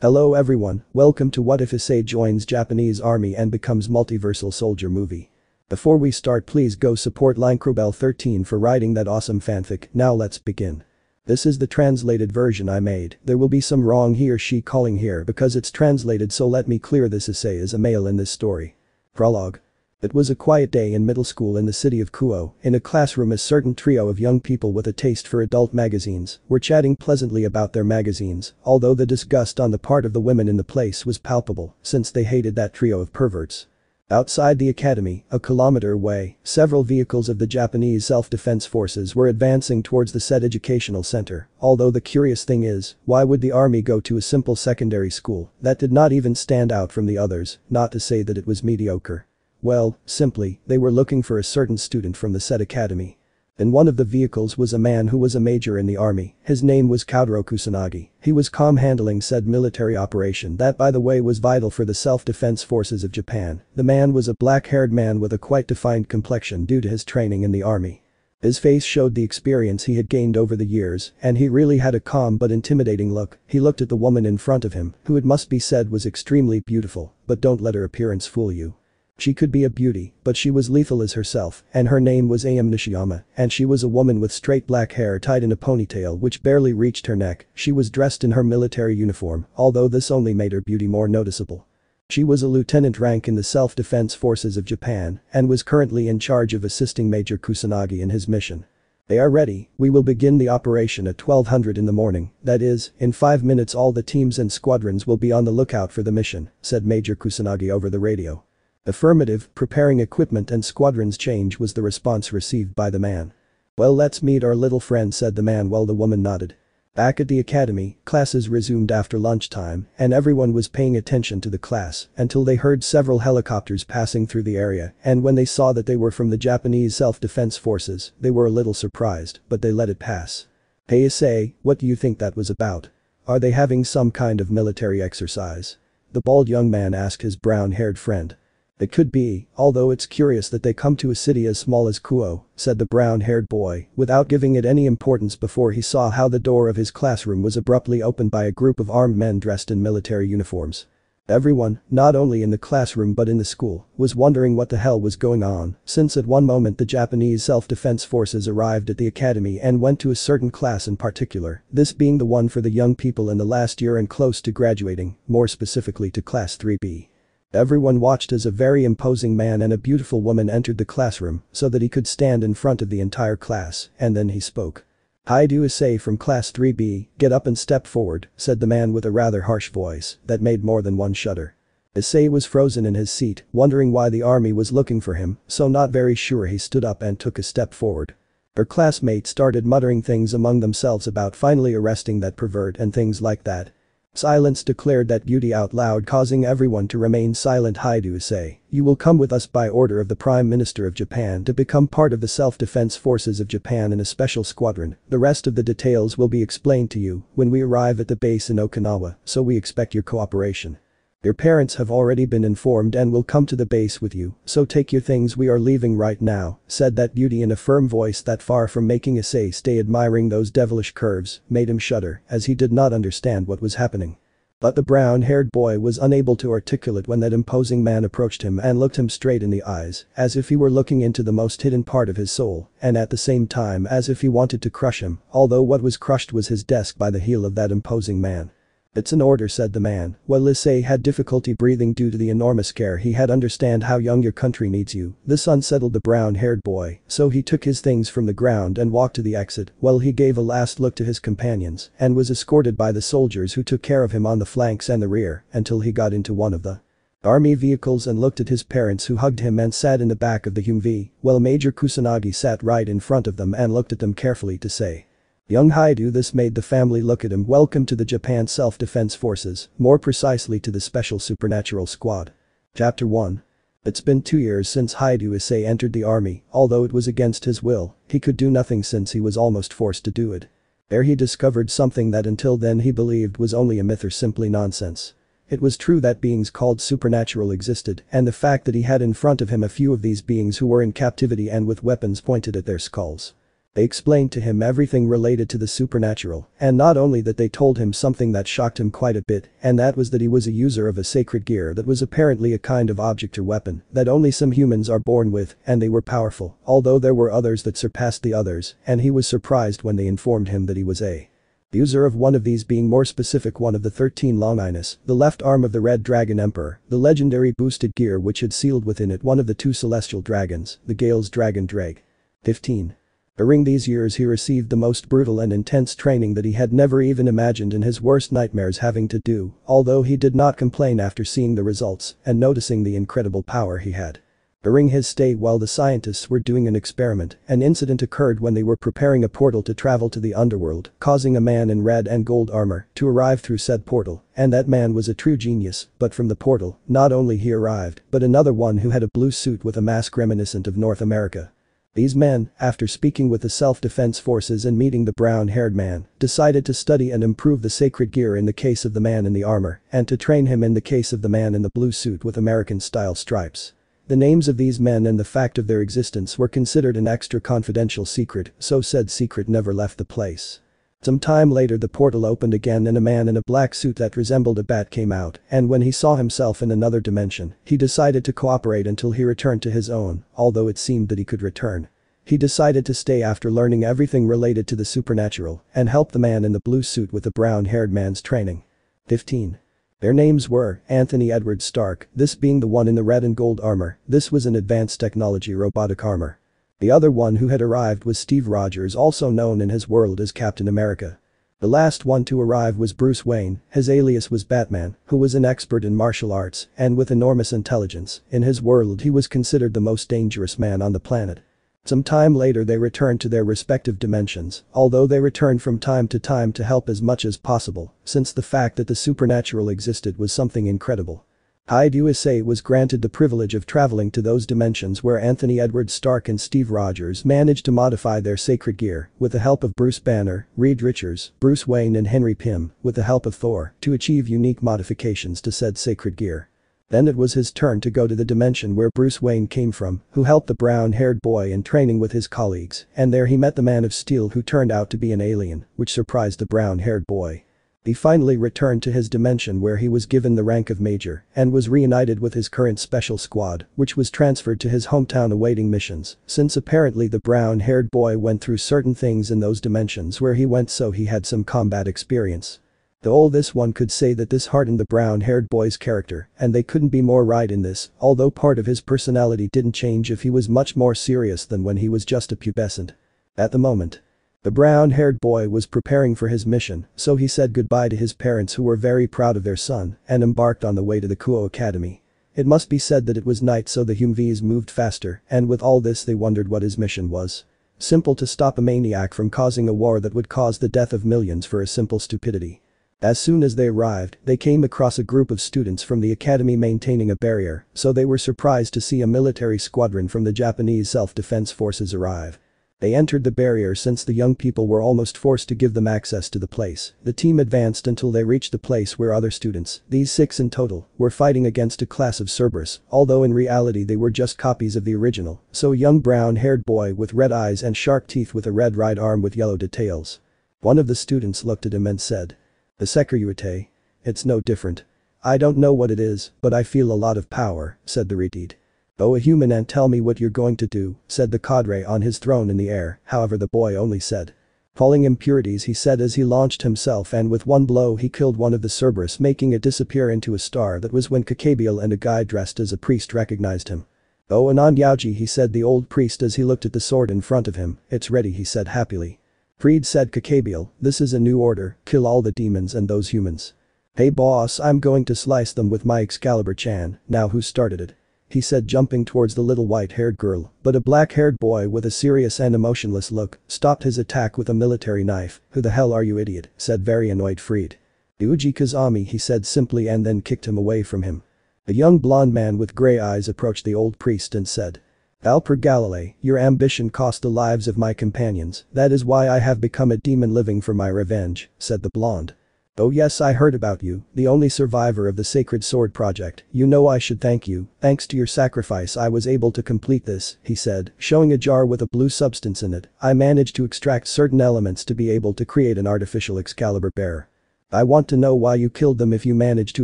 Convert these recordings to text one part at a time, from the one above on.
Hello everyone, welcome to What If Issei joins Japanese army and becomes multiversal soldier movie. Before we start, please go support Lincrobel13 for writing that awesome fanfic. Now let's begin. This is the translated version I made. There will be some wrong he or she calling here because it's translated, so let me clear this. Issei is a male in this story. Prologue. It was a quiet day in middle school in the city of Kuo. In a classroom, a certain trio of young people with a taste for adult magazines were chatting pleasantly about their magazines, although the disgust on the part of the women in the place was palpable since they hated that trio of perverts. Outside the academy, a kilometer away, several vehicles of the Japanese Self-Defense Forces were advancing towards the said educational center, although the curious thing is, why would the army go to a simple secondary school that did not even stand out from the others, not to say that it was mediocre? Well, simply, they were looking for a certain student from the said academy. In one of the vehicles was a man who was a major in the army. His name was Koutaro Kusanagi. He was calm handling said military operation that, by the way, was vital for the self-defense forces of Japan. The man was a black-haired man with a quite defined complexion due to his training in the army. His face showed the experience he had gained over the years, and he really had a calm but intimidating look. He looked at the woman in front of him, who it must be said was extremely beautiful, but don't let her appearance fool you. She could be a beauty, but she was lethal as herself, and her name was Ayame Nishiyama, and she was a woman with straight black hair tied in a ponytail which barely reached her neck. She was dressed in her military uniform, although this only made her beauty more noticeable. She was a lieutenant rank in the self-defense forces of Japan and was currently in charge of assisting Major Kusanagi in his mission. They are ready. We will begin the operation at 1200 in the morning, that is, in 5 minutes all the teams and squadrons will be on the lookout for the mission, said Major Kusanagi over the radio. Affirmative, preparing equipment and squadrons change was the response received by the man. Well, let's meet our little friend, said the man while the woman nodded. Back at the academy, classes resumed after lunchtime and everyone was paying attention to the class until they heard several helicopters passing through the area, and when they saw that they were from the Japanese Self-Defense Forces, they were a little surprised, but they let it pass. Hey Issei, what do you think that was about? Are they having some kind of military exercise? The bald young man asked his brown-haired friend. It could be, although it's curious that they come to a city as small as Kuo, said the brown-haired boy, without giving it any importance before he saw how the door of his classroom was abruptly opened by a group of armed men dressed in military uniforms. Everyone, not only in the classroom but in the school, was wondering what the hell was going on, since at one moment the Japanese Self-Defense Forces arrived at the academy and went to a certain class in particular, this being the one for the young people in the last year and close to graduating, more specifically to Class 3B. Everyone watched as a very imposing man and a beautiful woman entered the classroom so that he could stand in front of the entire class, and then he spoke. Haidu Issei from Class 3B, get up and step forward, said the man with a rather harsh voice that made more than one shudder. Issei was frozen in his seat, wondering why the army was looking for him, so not very sure he stood up and took a step forward. Her classmates started muttering things among themselves about finally arresting that pervert and things like that. Silence, declared that beauty out loud, causing everyone to remain silent. Haidu Issei, you will come with us by order of the Prime Minister of Japan to become part of the Self-Defense Forces of Japan in a special squadron. The rest of the details will be explained to you when we arrive at the base in Okinawa, so we expect your cooperation. Your parents have already been informed and will come to the base with you, so take your things, we are leaving right now, said that beauty in a firm voice that, far from making Issei stay admiring those devilish curves, made him shudder as he did not understand what was happening. But the brown-haired boy was unable to articulate when that imposing man approached him and looked him straight in the eyes, as if he were looking into the most hidden part of his soul, and at the same time as if he wanted to crush him, although what was crushed was his desk by the heel of that imposing man. It's an order, said the man, while Issei had difficulty breathing due to the enormous care he had. Understand how young your country needs you. This unsettled the brown-haired boy, so he took his things from the ground and walked to the exit, while he gave a last look to his companions and was escorted by the soldiers who took care of him on the flanks and the rear until he got into one of the army vehicles and looked at his parents who hugged him and sat in the back of the Humvee, while Major Kusanagi sat right in front of them and looked at them carefully to say, young Haidu. This made the family look at him. Welcome to the Japan Self-Defense Forces, more precisely to the Special Supernatural Squad. Chapter 1. It's been 2 years since Haidu Issei entered the army, although it was against his will, he could do nothing since he was almost forced to do it. There he discovered something that until then he believed was only a myth or simply nonsense. It was true that beings called supernatural existed, and the fact that he had in front of him a few of these beings who were in captivity and with weapons pointed at their skulls. They explained to him everything related to the supernatural, and not only that, they told him something that shocked him quite a bit, and that was that he was a user of a sacred gear that was apparently a kind of object or weapon that only some humans are born with, and they were powerful, although there were others that surpassed the others, and he was surprised when they informed him that he was a user of one of these, being more specific one of the 13 Longinus, the left arm of the Red Dragon Emperor, the legendary boosted gear which had sealed within it one of the two celestial dragons, the Gale's Dragon Drake. 15. During these years he received the most brutal and intense training that he had never even imagined in his worst nightmares having to do, although he did not complain after seeing the results and noticing the incredible power he had. During his stay while the scientists were doing an experiment, an incident occurred when they were preparing a portal to travel to the underworld, causing a man in red and gold armor to arrive through said portal, and that man was a true genius, but from the portal, not only he arrived, but another one who had a blue suit with a mask reminiscent of North America. These men, after speaking with the self-defense forces and meeting the brown-haired man, decided to study and improve the sacred gear in the case of the man in the armor, and to train him in the case of the man in the blue suit with American-style stripes. The names of these men and the fact of their existence were considered an extra confidential secret, so said secret never left the place. Some time later the portal opened again and a man in a black suit that resembled a bat came out, and when he saw himself in another dimension, he decided to cooperate until he returned to his own, although it seemed that he could return. He decided to stay after learning everything related to the supernatural and help the man in the blue suit with the brown-haired man's training. 15. Their names were Anthony Edward Stark, this being the one in the red and gold armor, this was an advanced technology robotic armor. The other one who had arrived was Steve Rogers, also known in his world as Captain America. The last one to arrive was Bruce Wayne, his alias was Batman, who was an expert in martial arts and with enormous intelligence. In his world he was considered the most dangerous man on the planet. Some time later they returned to their respective dimensions, although they returned from time to help as much as possible, since the fact that the supernatural existed was something incredible. Hyde USA was granted the privilege of traveling to those dimensions where Anthony Edward Stark and Steve Rogers managed to modify their sacred gear, with the help of Bruce Banner, Reed Richards, Bruce Wayne and Henry Pym, with the help of Thor, to achieve unique modifications to said sacred gear. Then it was his turn to go to the dimension where Bruce Wayne came from, who helped the brown-haired boy in training with his colleagues, and there he met the Man of Steel who turned out to be an alien, which surprised the brown-haired boy. He finally returned to his dimension where he was given the rank of Major and was reunited with his current special squad, which was transferred to his hometown awaiting missions, since apparently the brown-haired boy went through certain things in those dimensions where he went, so he had some combat experience. Though this one could say that this hardened the brown-haired boy's character, and they couldn't be more right in this, although part of his personality didn't change if he was much more serious than when he was just a pubescent. At the moment, the brown-haired boy was preparing for his mission, so he said goodbye to his parents who were very proud of their son and embarked on the way to the Kuo Academy. It must be said that it was night, so the Humvees moved faster, and with all this they wondered what his mission was. Simple: to stop a maniac from causing a war that would cause the death of millions for a simple stupidity. As soon as they arrived, they came across a group of students from the academy maintaining a barrier, so they were surprised to see a military squadron from the Japanese self-defense forces arrive. They entered the barrier since the young people were almost forced to give them access to the place. The team advanced until they reached the place where other students, these 6 in total, were fighting against a class of Cerberus, although in reality they were just copies of the original, so a young brown-haired boy with red eyes and sharp teeth with a red right arm with yellow details. One of the students looked at him and said, "The Sekiryuite? It's no different. I don't know what it is, but I feel a lot of power," said the Redeed. "Oh, a human, and tell me what you're going to do," said the cadre on his throne in the air. However, the boy only said, "Falling impurities," he said as he launched himself, and with one blow he killed one of the Cerberus, making it disappear into a star. That was when Kakabiel and a guy dressed as a priest recognized him. "Oh, Anand Yaoji," he said the old priest as he looked at the sword in front of him. "It's ready," he said happily. "Freed," said Kakabiel, "this is a new order, kill all the demons and those humans." "Hey boss, I'm going to slice them with my Excalibur-chan. Now who started it?" he said, jumping towards the little white-haired girl, but a black-haired boy with a serious and emotionless look stopped his attack with a military knife. "Who the hell are you, idiot?" said very annoyed Freed. "Uji Kazami," he said simply, and then kicked him away from him. A young blonde man with grey eyes approached the old priest and said, "Alper Galilei, your ambition cost the lives of my companions, that is why I have become a demon living for my revenge," said the blonde. "Oh yes, I heard about you, the only survivor of the Sacred Sword project. You know I should thank you, thanks to your sacrifice I was able to complete this," he said, showing a jar with a blue substance in it. "I managed to extract certain elements to be able to create an artificial Excalibur bearer." "I want to know why you killed them if you managed to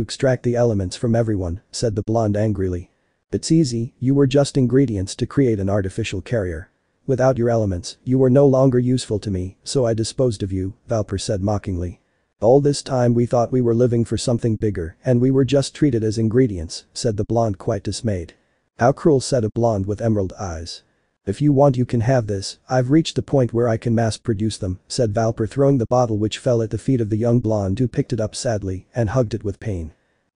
extract the elements from everyone," said the blonde angrily. "It's easy, you were just ingredients to create an artificial carrier. Without your elements, you were no longer useful to me, so I disposed of you," Valper said mockingly. "All this time we thought we were living for something bigger and we were just treated as ingredients," said the blonde quite dismayed. "How cruel," said a blonde with emerald eyes. "If you want you can have this, I've reached the point where I can mass produce them," said Valper throwing the bottle which fell at the feet of the young blonde who picked it up sadly and hugged it with pain.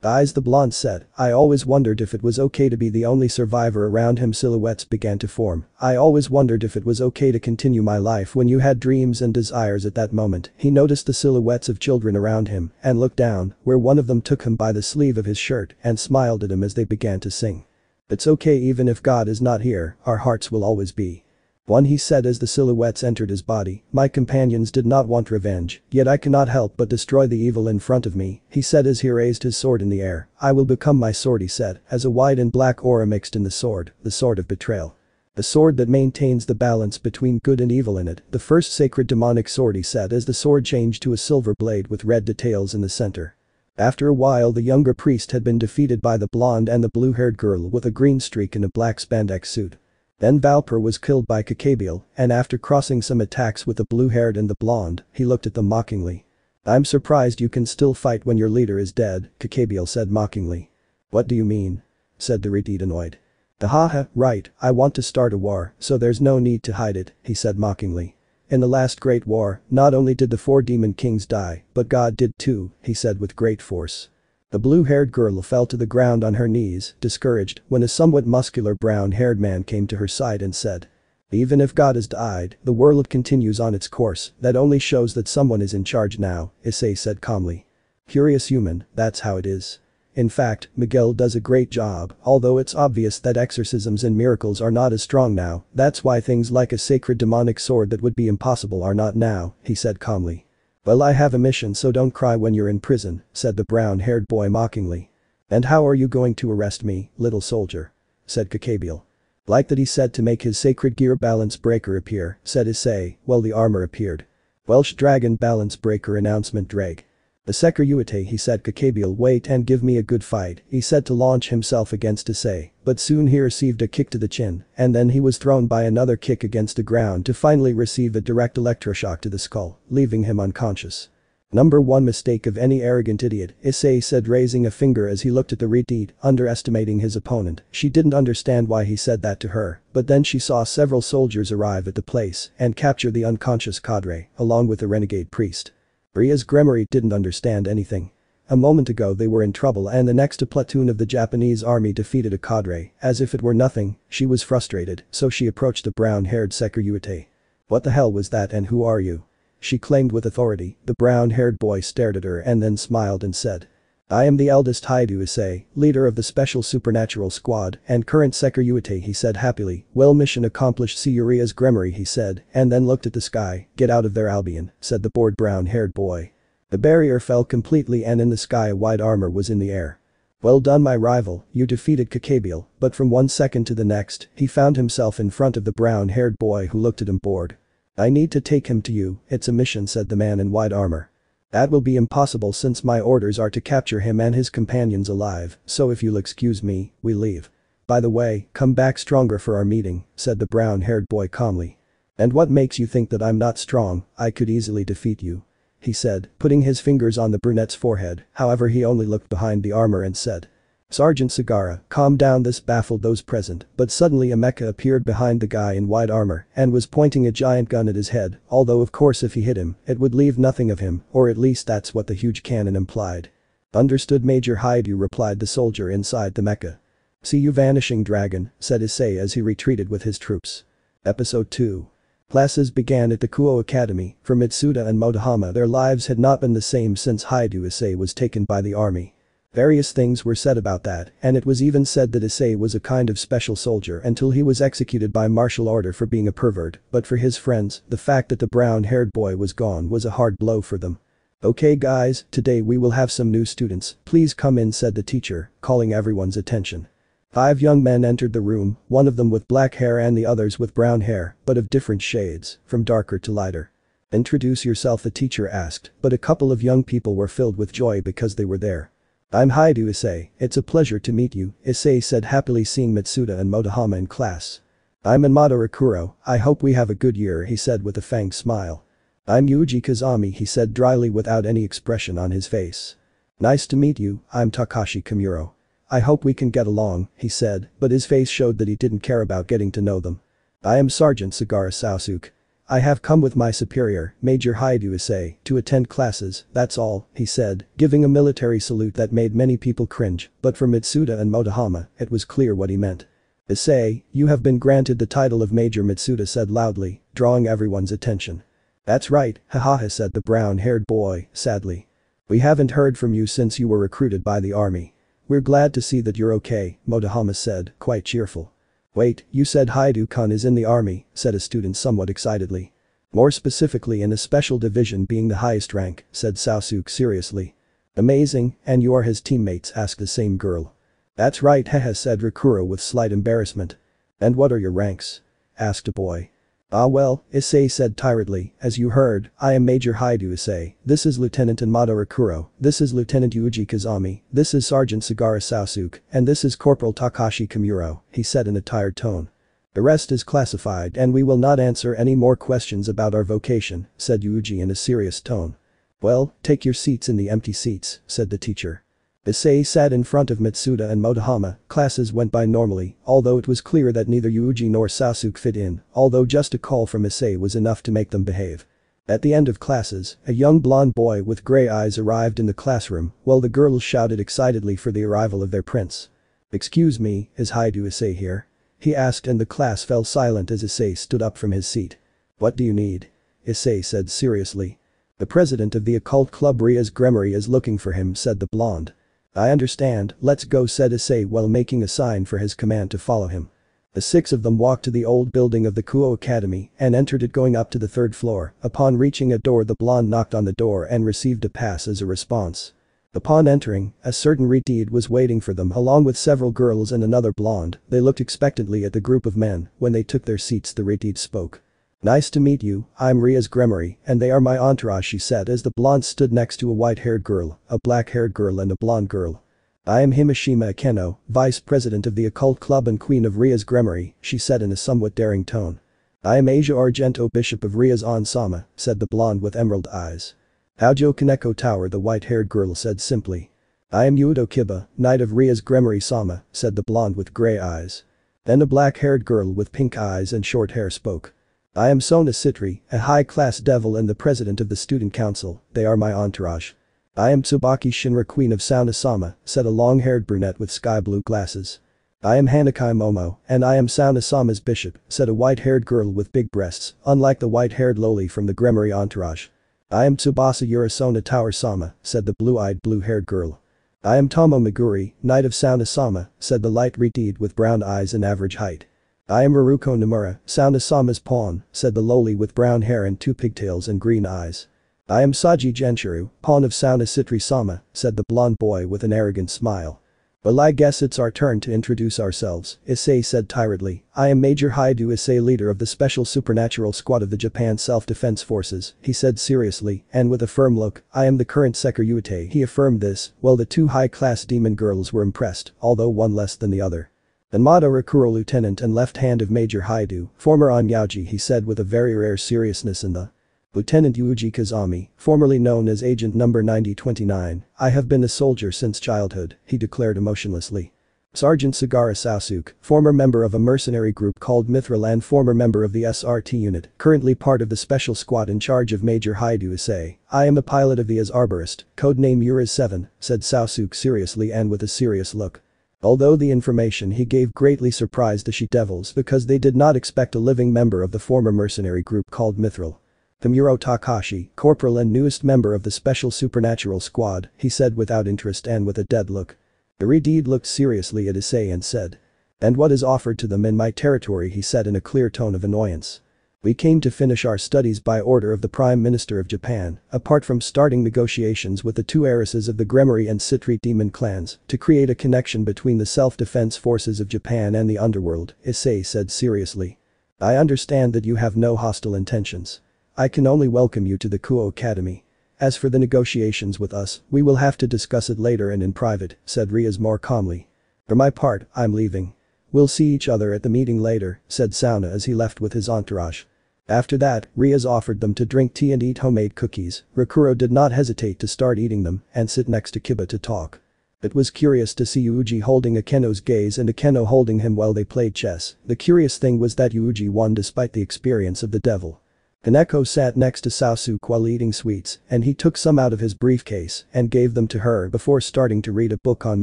"Eyes," the blonde said, "I always wondered if it was okay to be the only survivor around him." Silhouettes began to form. "I always wondered if it was okay to continue my life when you had dreams and desires." At that moment, he noticed the silhouettes of children around him and looked down, where one of them took him by the sleeve of his shirt and smiled at him as they began to sing. "It's okay even if God is not here, our hearts will always be one," he said as the silhouettes entered his body. "My companions did not want revenge, yet I cannot help but destroy the evil in front of me," he said as he raised his sword in the air. "I will become my sword," he said, as a white and black aura mixed in the sword of betrayal. "The sword that maintains the balance between good and evil in it, the first sacred demonic sword," he said as the sword changed to a silver blade with red details in the center. After a while the younger priest had been defeated by the blonde and the blue-haired girl with a green streak in a black spandex suit. Then Valper was killed by Kakabiel, and after crossing some attacks with the blue-haired and the blonde, he looked at them mockingly. "I'm surprised you can still fight when your leader is dead," Kakabiel said mockingly. "What do you mean?" said the Retid annoyed. "Haha, right, I want to start a war, so there's no need to hide it," he said mockingly. "In the last great war, not only did the 4 demon kings die, but God did too," he said with great force. The blue-haired girl fell to the ground on her knees, discouraged, when a somewhat muscular brown-haired man came to her side and said, "Even if God has died, the world continues on its course. That only shows that someone is in charge now," Issei said calmly. "Curious human, that's how it is. In fact, Miguel does a great job, although it's obvious that exorcisms and miracles are not as strong now. That's why things like a sacred demonic sword that would be impossible are not now," he said calmly. "Well, I have a mission, so don't cry when you're in prison," said the brown-haired boy mockingly. "And how are you going to arrest me, little soldier?" said Kakabiel. "Like that," he said to make his sacred gear balance breaker appear, said Issei, while the armor appeared. "Welsh dragon balance breaker announcement drag. The Securitate," he said. Kakabiel, "Wait and give me a good fight," he said to launch himself against Issei, but soon he received a kick to the chin, and then he was thrown by another kick against the ground to finally receive a direct electroshock to the skull, leaving him unconscious. "Number 1 mistake of any arrogant idiot," Issei said, raising a finger as he looked at the Retid, underestimating his opponent. She didn't understand why he said that to her, but then she saw several soldiers arrive at the place and capture the unconscious cadre, along with the renegade priest. Rias Gremory didn't understand anything. A moment ago they were in trouble and the next a platoon of the Japanese army defeated a cadre. As if it were nothing, she was frustrated, so she approached the brown-haired Securitate. "What the hell was that and who are you?" she claimed with authority. The brown-haired boy stared at her and then smiled and said, "I am the eldest Haidu Issei, leader of the special supernatural squad and current Securitate," he said happily. "Well, mission accomplished. See Urias Gremory," he said, and then looked at the sky. "Get out of there, Albion," said the bored brown-haired boy. The barrier fell completely and in the sky a white armor was in the air. "Well done, my rival, you defeated Kakabiel," but from one second to the next, he found himself in front of the brown-haired boy who looked at him bored. "I need to take him to you, it's a mission," said the man in white armor. "That will be impossible since my orders are to capture him and his companions alive, so if you'll excuse me, we leave. By the way, come back stronger for our meeting," said the brown-haired boy calmly. "And what makes you think that I'm not strong? I could easily defeat you," he said, putting his fingers on the brunette's forehead. However, he only looked behind the armor and said, "Sergeant Sagara, calm down." This baffled those present, but suddenly a mecha appeared behind the guy in white armor and was pointing a giant gun at his head, although of course if he hit him, it would leave nothing of him, or at least that's what the huge cannon implied. "Understood, Major Haidu," replied the soldier inside the mecha. "See you, vanishing dragon," said Issei as he retreated with his troops. Episode 2. Classes began at the Kuo Academy. For Mitsuda and Motohama, their lives had not been the same since Haidu Issei was taken by the army. Various things were said about that, and it was even said that Issei was a kind of special soldier until he was executed by martial order for being a pervert, but for his friends, the fact that the brown-haired boy was gone was a hard blow for them. Okay guys, today we will have some new students, please come in, said the teacher, calling everyone's attention. 5 young men entered the room, one of them with black hair and the others with brown hair, but of different shades, from darker to lighter. Introduce yourself, the teacher asked, but a couple of young people were filled with joy because they were there. I'm Haidu Issei, it's a pleasure to meet you, Issei said, happily seeing Mitsuda and Motohama in class. I'm Amado Rakuro, I hope we have a good year, he said with a fanged smile. I'm Yuji Kazami, he said dryly without any expression on his face. Nice to meet you, I'm Takashi Kimuro. I hope we can get along, he said, but his face showed that he didn't care about getting to know them. I am Sergeant Sagara Sasuke. I have come with my superior, Major Haidu Issei, to attend classes, that's all, he said, giving a military salute that made many people cringe, but for Mitsuda and Motohama, it was clear what he meant. Issei, you have been granted the title of Major, Mitsuda said loudly, drawing everyone's attention. That's right, hahaha, said the brown-haired boy, sadly. We haven't heard from you since you were recruited by the army. We're glad to see that you're okay, Motohama said, quite cheerful. Wait, you said Haidu-kun is in the army, said a student somewhat excitedly. More specifically in a special division being the highest rank, said Sasuke seriously. Amazing, and you are his teammates, asked the same girl. That's right, haha, said Rakuro with slight embarrassment. And what are your ranks? Asked a boy. Ah well, Issei said tiredly, as you heard, I am Major Haidu Issei, this is Lieutenant Amado Rakuro, this is Lieutenant Yuji Kazami, this is Sergeant Sagara Sasuke, and this is Corporal Takashi Kimuro, he said in a tired tone. The rest is classified and we will not answer any more questions about our vocation, said Yuji in a serious tone. Well, take your seats in the empty seats, said the teacher. Issei sat in front of Mitsuda and Motohama, classes went by normally, although it was clear that neither Yuji nor Sasuke fit in, although just a call from Issei was enough to make them behave. At the end of classes, a young blonde boy with grey eyes arrived in the classroom, while the girls shouted excitedly for the arrival of their prince. Excuse me, is Haidu Issei here? He asked and the class fell silent as Issei stood up from his seat. What do you need? Issei said seriously. The president of the occult club Ria's Gremory is looking for him, said the blonde. I understand, let's go, said Issei while making a sign for his command to follow him. The 6 of them walked to the old building of the Kuo Academy and entered it going up to the 3rd floor. Upon reaching a door, the blonde knocked on the door and received a pass as a response. Upon entering, a certain Reteed was waiting for them along with several girls and another blonde. They looked expectantly at the group of men. When they took their seats, the Reteed spoke. Nice to meet you, I'm Ria's Gremory, and they are my entourage, she said as the blonde stood next to a white-haired girl, a black-haired girl and a blonde girl. I am Himashima Akeno, vice president of the occult club and queen of Ria's Gremory, she said in a somewhat daring tone. I am Asia Argento, bishop of Ria's Onsama, said the blonde with emerald eyes. Aojo Kaneko Tower, the white-haired girl said simply. I am Yudo Kiba, knight of Ria's Gremory Sama, said the blonde with grey eyes. Then a black-haired girl with pink eyes and short hair spoke. I am Sona Citri, a high-class devil and the president of the student council, they are my entourage. I am Tsubaki Shinra, queen of Sauna-sama, said a long-haired brunette with sky-blue glasses. I am Hanakai Momo, and I am Sauna-sama's bishop, said a white-haired girl with big breasts, unlike the white-haired loli from the Gremory entourage. I am Tsubasa Urasona Tower-sama, said the blue-eyed blue-haired girl. I am Tomo Meguri, knight of Sauna-sama, said the light Reteed with brown eyes and average height. I am Haruko Nomura, Sauna-sama's pawn, said the loli with brown hair and 2 pigtails and green eyes. I am Saji Genshiru, pawn of Sauna Citri-sama, said the blonde boy with an arrogant smile. Well, I guess it's our turn to introduce ourselves, Issei said tiredly. I am Major Haidu Issei, leader of the Special Supernatural Squad of the Japan Self-Defense Forces, he said seriously, and with a firm look. I am the current Sekiryuite, he affirmed this, while the 2 high-class demon girls were impressed, although one less than the other. Amado Rakuro, lieutenant and left hand of Major Haidu, former Onyaji, he said with a very rare seriousness in the Lieutenant Yuji Kazami, formerly known as Agent Number 9029, I have been a soldier since childhood, he declared emotionlessly. Sergeant Sagara Sasuke, former member of a mercenary group called Mithril and former member of the SRT unit, currently part of the special squad in charge of Major Haidu Issei. I am a pilot of the As Arborist, codename Uras-7, said Sasuke seriously and with a serious look. Although the information he gave greatly surprised the she-devils because they did not expect a living member of the former mercenary group called Mithril. Kimuro Takashi, corporal and newest member of the Special Supernatural Squad, he said without interest and with a dead look. The Reteed looked seriously at Issei and said. And what is offered to them in my territory, he said in a clear tone of annoyance. We came to finish our studies by order of the Prime Minister of Japan, apart from starting negotiations with the two heiresses of the Gremory and Citrate demon clans, to create a connection between the self-defense forces of Japan and the underworld, Issei said seriously. I understand that you have no hostile intentions. I can only welcome you to the Kuo Academy. As for the negotiations with us, we will have to discuss it later and in private, said Rias more calmly. For my part, I'm leaving. We'll see each other at the meeting later, said Sauna as he left with his entourage. After that, Rias offered them to drink tea and eat homemade cookies. Rakuro did not hesitate to start eating them and sit next to Kiba to talk. It was curious to see Yuji holding Akeno's gaze and Akeno holding him while they played chess. The curious thing was that Yuji won despite the experience of the devil. Kaneko sat next to Sasuke while eating sweets, and he took some out of his briefcase and gave them to her before starting to read a book on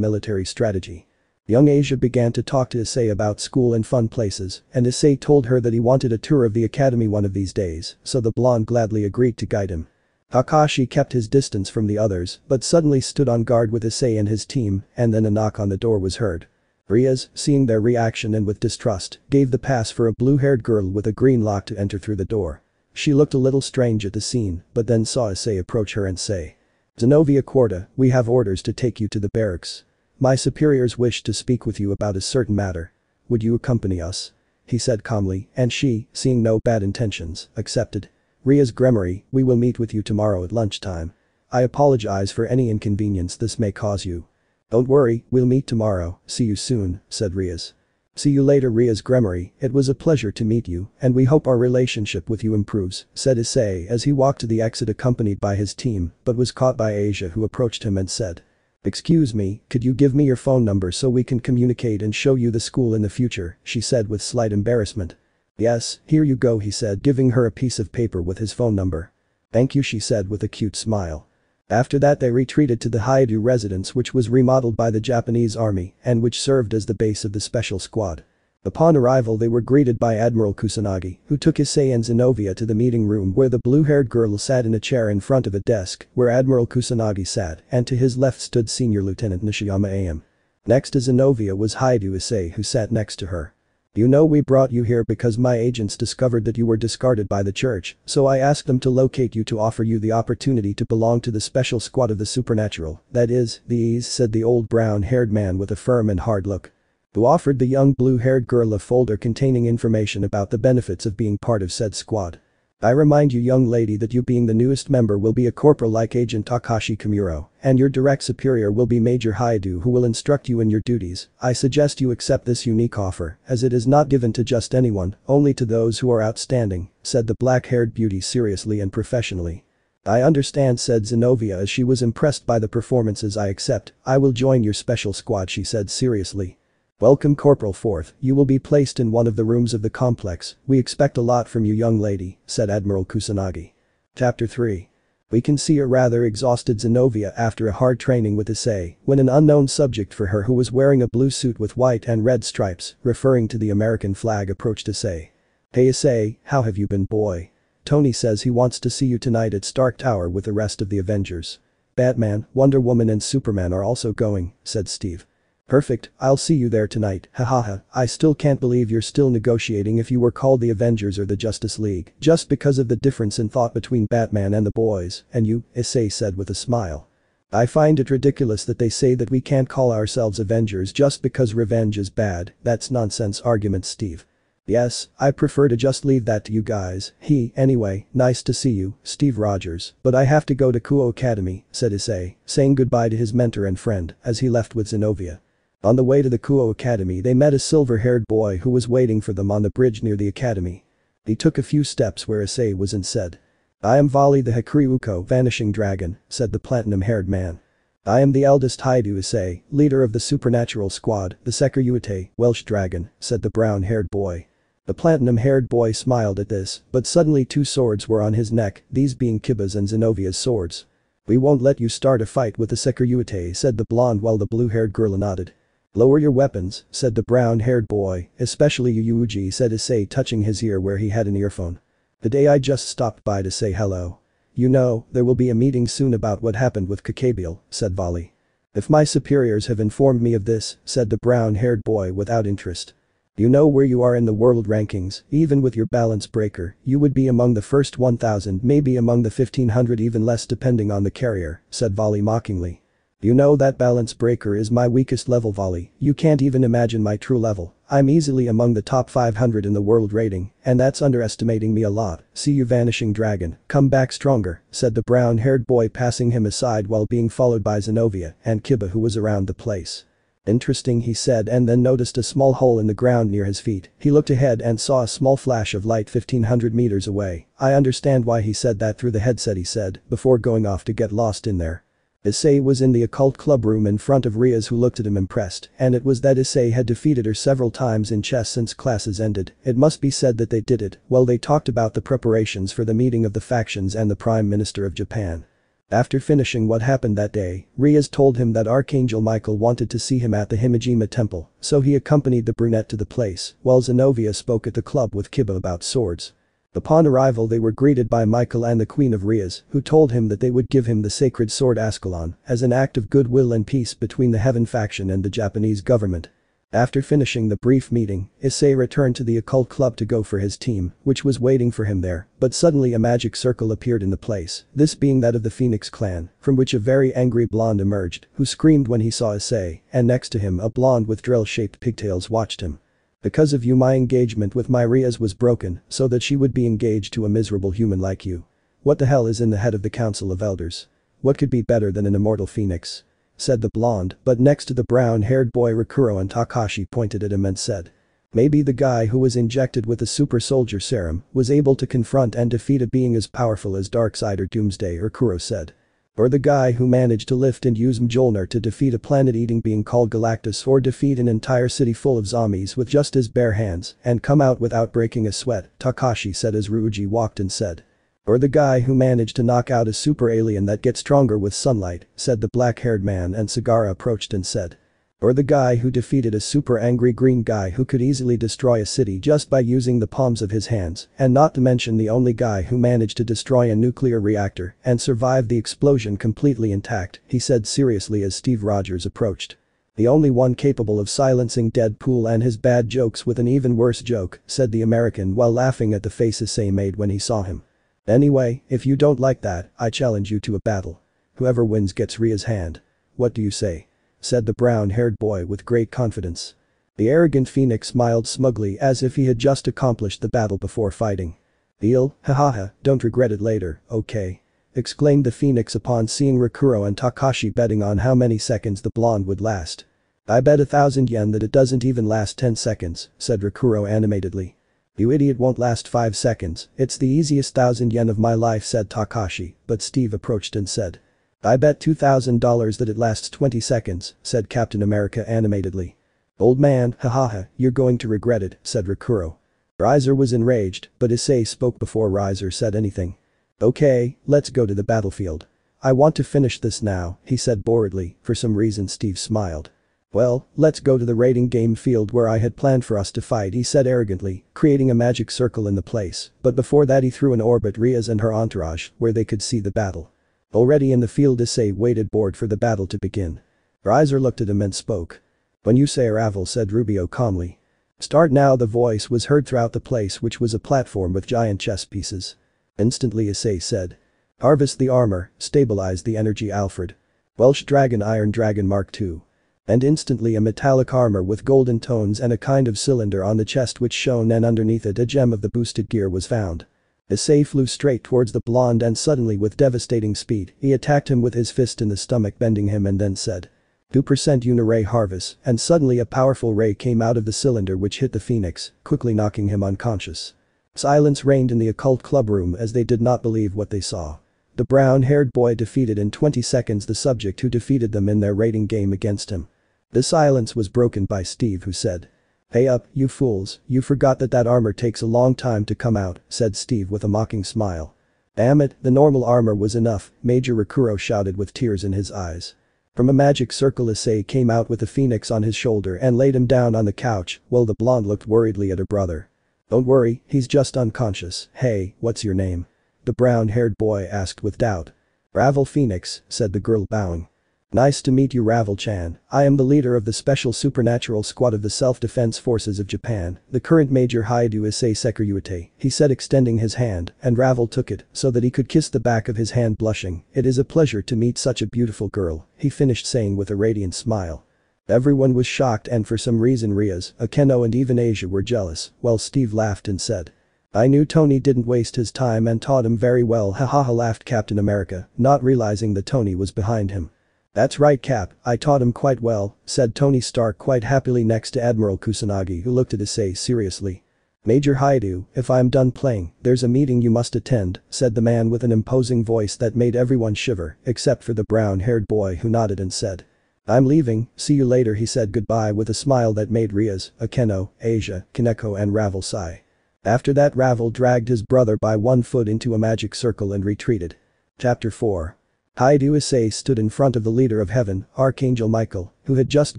military strategy. Young Asia began to talk to Issei about school and fun places, and Issei told her that he wanted a tour of the academy one of these days, so the blonde gladly agreed to guide him. Kakashi kept his distance from the others but suddenly stood on guard with Issei and his team, and then a knock on the door was heard. Rias, seeing their reaction and with distrust, gave the pass for a blue-haired girl with a green lock to enter through the door. She looked a little strange at the scene, but then saw Issei approach her and say. Zenobia Quarta, we have orders to take you to the barracks. My superiors wish to speak with you about a certain matter. Would you accompany us? He said calmly, and she, seeing no bad intentions, accepted. Rias Gremory, we will meet with you tomorrow at lunchtime. I apologize for any inconvenience this may cause you. Don't worry, we'll meet tomorrow, see you soon, said Rias. See you later Rias Gremory, it was a pleasure to meet you, and we hope our relationship with you improves, said Issei as he walked to the exit accompanied by his team, but was caught by Asia who approached him and said. Excuse me, could you give me your phone number so we can communicate and show you the school in the future, she said with slight embarrassment. Yes, here you go he said giving her a piece of paper with his phone number. Thank you she said with a cute smile. After that they retreated to the Haidu residence which was remodeled by the Japanese army and which served as the base of the special squad. Upon arrival they were greeted by Admiral Kusanagi, who took Issei and Zenobia to the meeting room where the blue-haired girl sat in a chair in front of a desk where Admiral Kusanagi sat and to his left stood Senior Lieutenant Nishiyama Am. Next to Zenobia was Haidu Issei who sat next to her. You know we brought you here because my agents discovered that you were discarded by the church, so I asked them to locate you to offer you the opportunity to belong to the special squad of the supernatural, that is, these said the old brown-haired man with a firm and hard look. Who offered the young blue-haired girl a folder containing information about the benefits of being part of said squad. I remind you young lady that you being the newest member will be a corporal like Agent Takashi Kimuro, and your direct superior will be Major Haidu who will instruct you in your duties. I suggest you accept this unique offer, as it is not given to just anyone, only to those who are outstanding, said the black-haired beauty seriously and professionally. I understand said Zenobia as she was impressed by the performances I accept, I will join your special squad she said seriously. Welcome Corporal Forth, you will be placed in one of the rooms of the complex, we expect a lot from you young lady, said Admiral Kusanagi. Chapter 3. We can see a rather exhausted Zenobia after a hard training with Issei when an unknown subject for her who was wearing a blue suit with white and red stripes, referring to the American flag approached Issei. Hey Issei, how have you been boy? Tony says he wants to see you tonight at Stark Tower with the rest of the Avengers. Batman, Wonder Woman and Superman are also going, said Steve. Perfect, I'll see you there tonight, hahaha, I still can't believe you're still negotiating if you were called the Avengers or the Justice League, just because of the difference in thought between Batman and the boys, and you, Issei said with a smile. I find it ridiculous that they say that we can't call ourselves Avengers just because revenge is bad, that's nonsense argument Steve. Yes, I prefer to just leave that to you guys, anyway, nice to see you, Steve Rogers, but I have to go to Kuo Academy, said Issei, saying goodbye to his mentor and friend as he left with Zenobia. On the way to the Kuo Academy they met a silver-haired boy who was waiting for them on the bridge near the academy. He took a few steps where Issei was and said. I am Vali the Hikari-uko Vanishing Dragon, said the platinum-haired man. I am the eldest Haidu Issei, leader of the supernatural squad, the Sekiryu-ute, Welsh Dragon, said the brown-haired boy. The platinum-haired boy smiled at this, but suddenly two swords were on his neck, these being Kiba's and Zenobia's swords. We won't let you start a fight with the Sekiryu-ute, said the blonde while the blue-haired girl nodded. Lower your weapons, said the brown-haired boy, especially you Yuji said Issei touching his ear where he had an earphone. The day I just stopped by to say hello. You know, there will be a meeting soon about what happened with Kakabiel, said Vali. If my superiors have informed me of this, said the brown-haired boy without interest. You know where you are in the world rankings, even with your balance breaker, you would be among the first 1000, maybe among the 1500, even less depending on the carrier, said Volley mockingly. You know that balance breaker is my weakest level, Volley, you can't even imagine my true level. I'm easily among the top 500 in the world rating, and that's underestimating me a lot. See you, Vanishing Dragon, come back stronger, said the brown-haired boy, passing him aside while being followed by Zenobia and Kiba, who was around the place. Interesting, he said, and then noticed a small hole in the ground near his feet. He looked ahead and saw a small flash of light 1500 meters away. I understand why he said that through the headset, he said, before going off to get lost in there. Issei was in the occult club room in front of Riaz, who looked at him impressed, and it was that Issei had defeated her several times in chess since classes ended. It must be said that they did it while they talked about the preparations for the meeting of the factions and the Prime Minister of Japan. After finishing what happened that day, Riaz told him that Archangel Michael wanted to see him at the Himejima temple, so he accompanied the brunette to the place, while Zenobia spoke at the club with Kiba about swords. Upon arrival, they were greeted by Michael and the Queen of Riaz, who told him that they would give him the sacred sword Ascalon as an act of goodwill and peace between the Heaven faction and the Japanese government. After finishing the brief meeting, Issei returned to the occult club to go for his team, which was waiting for him there, but suddenly a magic circle appeared in the place, this being that of the Phoenix clan, from which a very angry blonde emerged, who screamed when he saw Issei, and next to him a blonde with drill-shaped pigtails watched him. Because of you, my engagement with my Riaz was broken, so that she would be engaged to a miserable human like you. What the hell is in the head of the Council of Elders? What could be better than an immortal phoenix? Said the blonde, but next to the brown-haired boy Rikuro and Takashi pointed at him and said. Maybe the guy who was injected with the super soldier serum was able to confront and defeat a being as powerful as Darkseid or Doomsday, Rikuro said. Or the guy who managed to lift and use Mjolnir to defeat a planet-eating being called Galactus, or defeat an entire city full of zombies with just his bare hands and come out without breaking a sweat, Takashi said as Ryuji walked and said. Or the guy who managed to knock out a super alien that gets stronger with sunlight, said the black-haired man, and Sagara approached and said. Or the guy who defeated a super angry green guy who could easily destroy a city just by using the palms of his hands, and not to mention the only guy who managed to destroy a nuclear reactor and survive the explosion completely intact, he said seriously as Steve Rogers approached. The only one capable of silencing Deadpool and his bad jokes with an even worse joke, said the American while laughing at the face Issei made when he saw him. Anyway, if you don't like that, I challenge you to a battle. Whoever wins gets Ria's hand. What do you say? Said the brown-haired boy with great confidence. The arrogant Phoenix smiled smugly as if he had just accomplished the battle before fighting. Deal, hahaha, don't regret it later, okay? Exclaimed the Phoenix upon seeing Rikuro and Takashi betting on how many seconds the blonde would last. I bet 1,000 yen that it doesn't even last 10 seconds, said Rikuro animatedly. You idiot, won't last 5 seconds, it's the easiest 1,000 yen of my life, said Takashi, but Steve approached and said. I bet $2,000 that it lasts 20 seconds, said Captain America animatedly. Old man, hahaha, you're going to regret it, said Rikuro. Rizer was enraged, but Issei spoke before Rizer said anything. Okay, let's go to the battlefield. I want to finish this now, he said boredly. For some reason Steve smiled. Well, let's go to the raiding game field where I had planned for us to fight, he said arrogantly, creating a magic circle in the place, but before that he threw an orb at Riaz and her entourage where they could see the battle. Already in the field, Issei waited bored for the battle to begin. Rizer looked at him and spoke. When you say arrival, said Rubio calmly. Start now, the voice was heard throughout the place, which was a platform with giant chess pieces. Instantly Issei said. Harvest the armor, stabilize the energy, Alfred. Welsh Dragon, Iron Dragon Mark II. And instantly a metallic armor with golden tones and a kind of cylinder on the chest which shone, and underneath it a gem of the boosted gear was found. Issei flew straight towards the blonde and suddenly with devastating speed, he attacked him with his fist in the stomach, bending him, and then said. 2% Uniray Harvest, and suddenly a powerful ray came out of the cylinder which hit the Phoenix, quickly knocking him unconscious. Silence reigned in the occult club room as they did not believe what they saw. The brown-haired boy defeated in 20 seconds the subject who defeated them in their raiding game against him. The silence was broken by Steve, who said. Hey up, you fools, you forgot that armor takes a long time to come out, said Steve with a mocking smile. Damn it, the normal armor was enough, Major Rikuro shouted with tears in his eyes. From a magic circle, Issei came out with the Phoenix on his shoulder and laid him down on the couch while the blonde looked worriedly at her brother. Don't worry, he's just unconscious. Hey, what's your name? The brown-haired boy asked with doubt. Ravel Phoenix, said the girl, bowing. Nice to meet you, Ravel-chan. I am the leader of the Special Supernatural Squad of the Self-Defense Forces of Japan, the current Major Haidu Issei Sekiryuite, he said, extending his hand, and Ravel took it so that he could kiss the back of his hand, blushing. It is a pleasure to meet such a beautiful girl, he finished saying with a radiant smile. Everyone was shocked, and for some reason Riaz, Akeno and even Asia were jealous, while Steve laughed and said, "I knew Tony didn't waste his time and taught him very well, hahaha," laughed Captain America, not realizing that Tony was behind him. "That's right, Cap, I taught him quite well," said Tony Stark quite happily next to Admiral Kusanagi, who looked at Issei seriously. "Major Haidu, if I'm done playing, there's a meeting you must attend," said the man with an imposing voice that made everyone shiver, except for the brown-haired boy who nodded and said, "I'm leaving, see you later," he said goodbye with a smile that made Riaz, Akeno, Asia, Kaneko and Ravel sigh. After that, Ravel dragged his brother by one foot into a magic circle and retreated. Chapter 4. Haidu Issei stood in front of the leader of heaven, Archangel Michael, who had just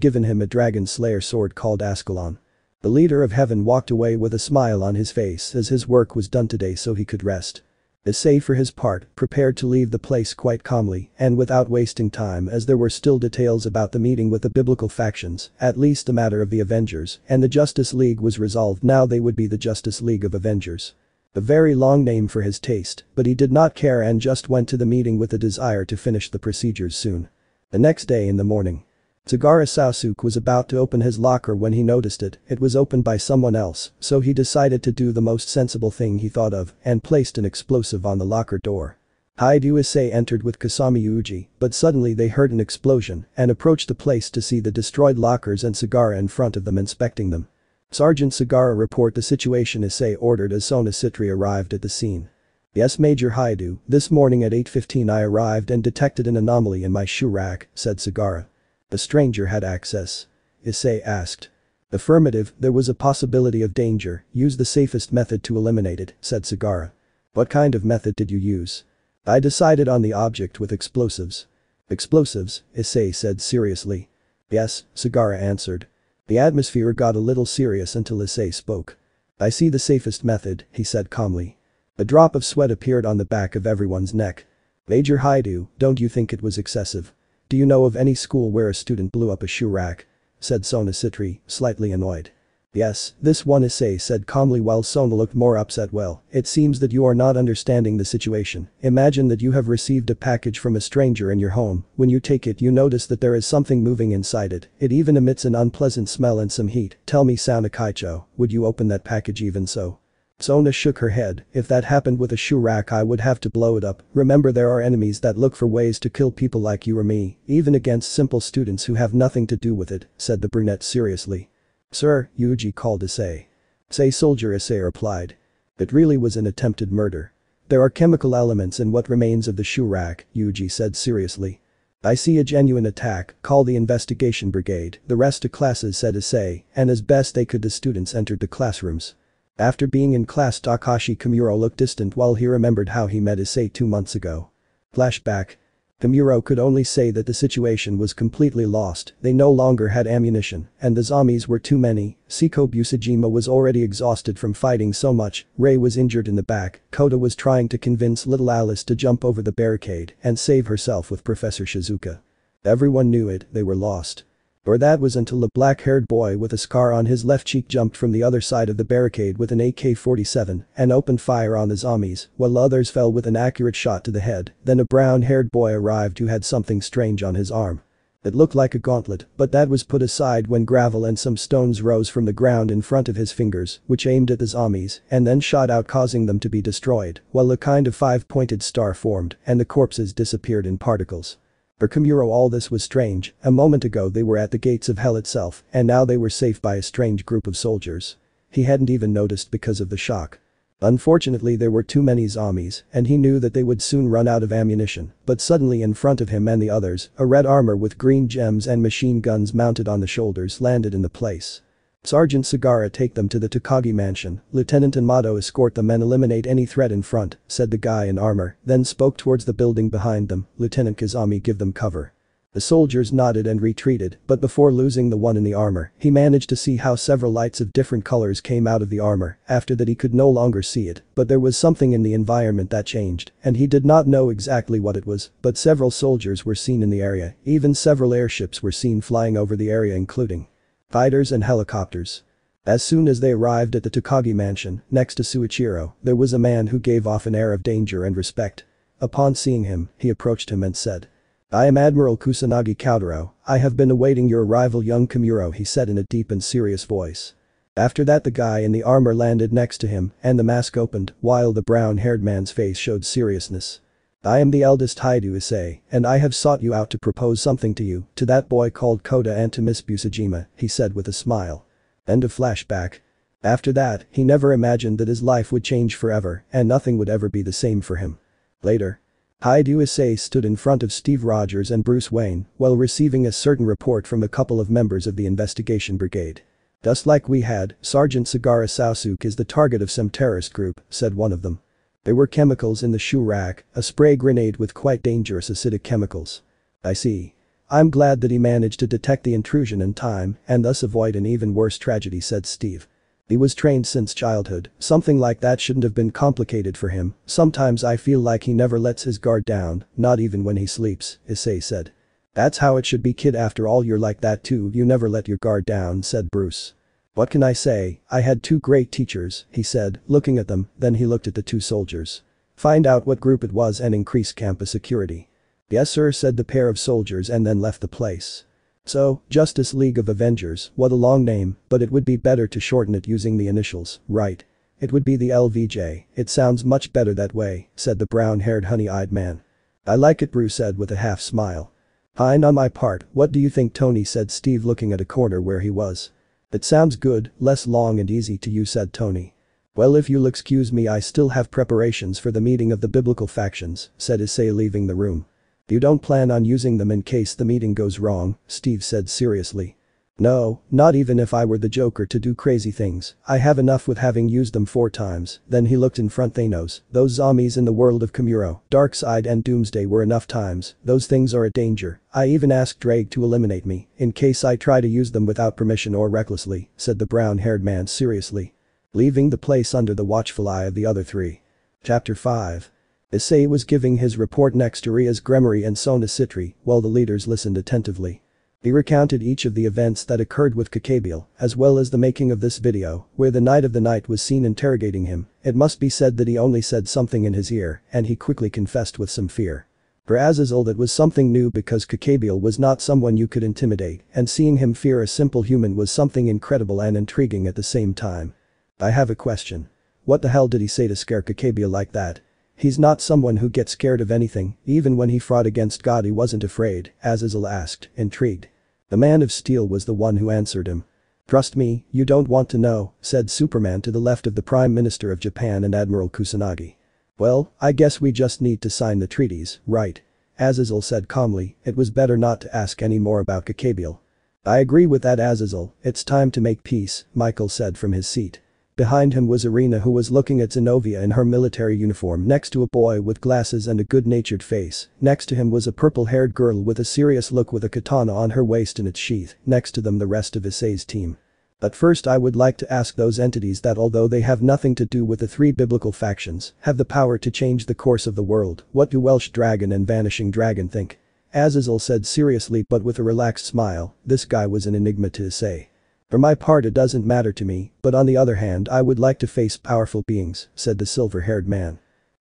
given him a dragon slayer sword called Ascalon. The leader of heaven walked away with a smile on his face as his work was done today so he could rest. Issei for his part prepared to leave the place quite calmly and without wasting time, as there were still details about the meeting with the biblical factions, at least the matter of the Avengers and the Justice League was resolved. Now they would be the Justice League of Avengers. A very long name for his taste, but he did not care and just went to the meeting with a desire to finish the procedures soon. The next day in the morning, Sagara Sasuke was about to open his locker when he noticed it was opened by someone else, so he decided to do the most sensible thing he thought of and placed an explosive on the locker door. Haidu Issei entered with Kasami Uji, but suddenly they heard an explosion and approached the place to see the destroyed lockers and Sagara in front of them inspecting them. "Sergeant Sagara, report the situation," Issei ordered as Sona Sitri arrived at the scene. "Yes, Major Haidu, this morning at 8:15 I arrived and detected an anomaly in my shoe rack," said Sagara. "The stranger had access?" Issei asked. "Affirmative, there was a possibility of danger, use the safest method to eliminate it," said Sagara. "What kind of method did you use?" "I decided on the object with explosives." "Explosives?" Issei said seriously. "Yes," Sagara answered. The atmosphere got a little serious until Issei spoke. "I see the safest method," he said calmly. A drop of sweat appeared on the back of everyone's neck. "Major Haidu, don't you think it was excessive? Do you know of any school where a student blew up a shoe rack?" said Sona Sitri, slightly annoyed. "Yes, this one," Issei said calmly while Sona looked more upset. "Well, it seems that you are not understanding the situation. Imagine that you have received a package from a stranger in your home. When you take it, you notice that there is something moving inside it. It even emits an unpleasant smell and some heat. Tell me, Sauna Kaicho, would you open that package even so?" Sona shook her head. "If that happened with a shoe rack I would have to blow it up. Remember, there are enemies that look for ways to kill people like you or me, even against simple students who have nothing to do with it," said the brunette seriously. "Sir," Yuji called Issei. "Say soldier," Issei replied. "It really was an attempted murder. There are chemical elements in what remains of the shoe rack," Yuji said seriously. "I see a genuine attack, call the investigation brigade, the rest to classes," said Issei, and as best they could the students entered the classrooms. After being in class, Takashi Kimuro looked distant while he remembered how he met Issei 2 months ago. Flashback. Kimuro could only say that the situation was completely lost, they no longer had ammunition, and the zombies were too many. Siko Busujima was already exhausted from fighting so much, Rei was injured in the back, Kota was trying to convince little Alice to jump over the barricade and save herself with Professor Shizuka. Everyone knew it, they were lost. Or that was until a black-haired boy with a scar on his left cheek jumped from the other side of the barricade with an AK-47 and opened fire on the zombies, while others fell with an accurate shot to the head. Then a brown-haired boy arrived who had something strange on his arm. It looked like a gauntlet, but that was put aside when gravel and some stones rose from the ground in front of his fingers, which aimed at the zombies and then shot out, causing them to be destroyed, while a kind of 5-pointed star formed and the corpses disappeared in particles. For Kimuro, all this was strange. A moment ago they were at the gates of hell itself, and now they were safe by a strange group of soldiers. He hadn't even noticed because of the shock. Unfortunately, there were too many zombies, and he knew that they would soon run out of ammunition, but suddenly in front of him and the others, a red armor with green gems and machine guns mounted on the shoulders landed in the place. "Sergeant Sagara, take them to the Takagi mansion, Lieutenant Amato escort them and eliminate any threat in front," said the guy in armor, then spoke towards the building behind them. "Lieutenant Kazami, give them cover." The soldiers nodded and retreated, but before losing the one in the armor, he managed to see how several lights of different colors came out of the armor. After that he could no longer see it, but there was something in the environment that changed, and he did not know exactly what it was, but several soldiers were seen in the area, even several airships were seen flying over the area including fighters and helicopters. As soon as they arrived at the Takagi mansion, next to Suichiro, there was a man who gave off an air of danger and respect. Upon seeing him, he approached him and said, "I am Admiral Kusanagi Kaotaro. I have been awaiting your arrival, young Kimuro," he said in a deep and serious voice. After that the guy in the armor landed next to him and the mask opened while the brown-haired man's face showed seriousness. "I am the eldest Haidu Issei, and I have sought you out to propose something to you, to that boy called Kota and to Miss Busujima," he said with a smile. End of flashback. After that, he never imagined that his life would change forever and nothing would ever be the same for him. Later. Haidu Issei stood in front of Steve Rogers and Bruce Wayne while receiving a certain report from a couple of members of the investigation brigade. "Just like we had, Sergeant Sagara Sasuke is the target of some terrorist group," said one of them. "There were chemicals in the shoe rack, a spray grenade with quite dangerous acidic chemicals." "I see. I'm glad that he managed to detect the intrusion in time and thus avoid an even worse tragedy," said Steve. "He was trained since childhood, something like that shouldn't have been complicated for him. Sometimes I feel like he never lets his guard down, not even when he sleeps," Issei said. "That's how it should be, kid, after all you're like that too, you never let your guard down," said Bruce. "What can I say, I had two great teachers," he said, looking at them, then he looked at the two soldiers. "Find out what group it was and increase campus security." "Yes sir," said the pair of soldiers and then left the place. "So, Justice League of Avengers, what a long name, but it would be better to shorten it using the initials, right? It would be the LVJ, it sounds much better that way," said the brown-haired honey-eyed man. "I like it," Bruce said with a half smile. "Fine on my part, what do you think, Tony?" said Steve looking at a corner where he was. "It sounds good, less long and easy to use," said Tony. "Well, if you'll excuse me, I still have preparations for the meeting of the biblical factions," said Issei leaving the room. "You don't plan on using them in case the meeting goes wrong?" Steve said seriously. "No, not even if I were the Joker to do crazy things, I have enough with having used them 4 times, then he looked in front. "Thanos, those zombies in the world of Kimuro, Darkseid and Doomsday were enough times, those things are a danger. I even asked Drake to eliminate me, in case I try to use them without permission or recklessly," said the brown-haired man seriously. Leaving the place under the watchful eye of the other 3. Chapter 5. Issei was giving his report next to Rias Gremory and Sona Citri while the leaders listened attentively. He recounted each of the events that occurred with Kakabiel, as well as the making of this video, where the Knight of the Night was seen interrogating him. It must be said that he only said something in his ear, and he quickly confessed with some fear. For Azazel that was something new because Kakabiel was not someone you could intimidate, and seeing him fear a simple human was something incredible and intriguing at the same time. "I have a question. What the hell did he say to scare Kakabiel like that? He's not someone who gets scared of anything, even when he fought against God he wasn't afraid," Azazel asked, intrigued. The Man of Steel was the one who answered him. "Trust me, you don't want to know," said Superman to the left of the Prime Minister of Japan and Admiral Kusanagi. "Well, I guess we just need to sign the treaties, right?" Azazel said calmly. It was better not to ask any more about Kakabiel. "I agree with that, Azazel, it's time to make peace," Michael said from his seat. Behind him was Irina, who was looking at Zenobia in her military uniform next to a boy with glasses and a good-natured face. Next to him was a purple-haired girl with a serious look with a katana on her waist in its sheath. Next to them the rest of Issei's team. "But first I would like to ask those entities that, although they have nothing to do with the 3 biblical factions, have the power to change the course of the world, what do Welsh Dragon and Vanishing Dragon think?" Azazel said seriously but with a relaxed smile. This guy was an enigma to Issei. "For my part it doesn't matter to me, but on the other hand I would like to face powerful beings," said the silver-haired man.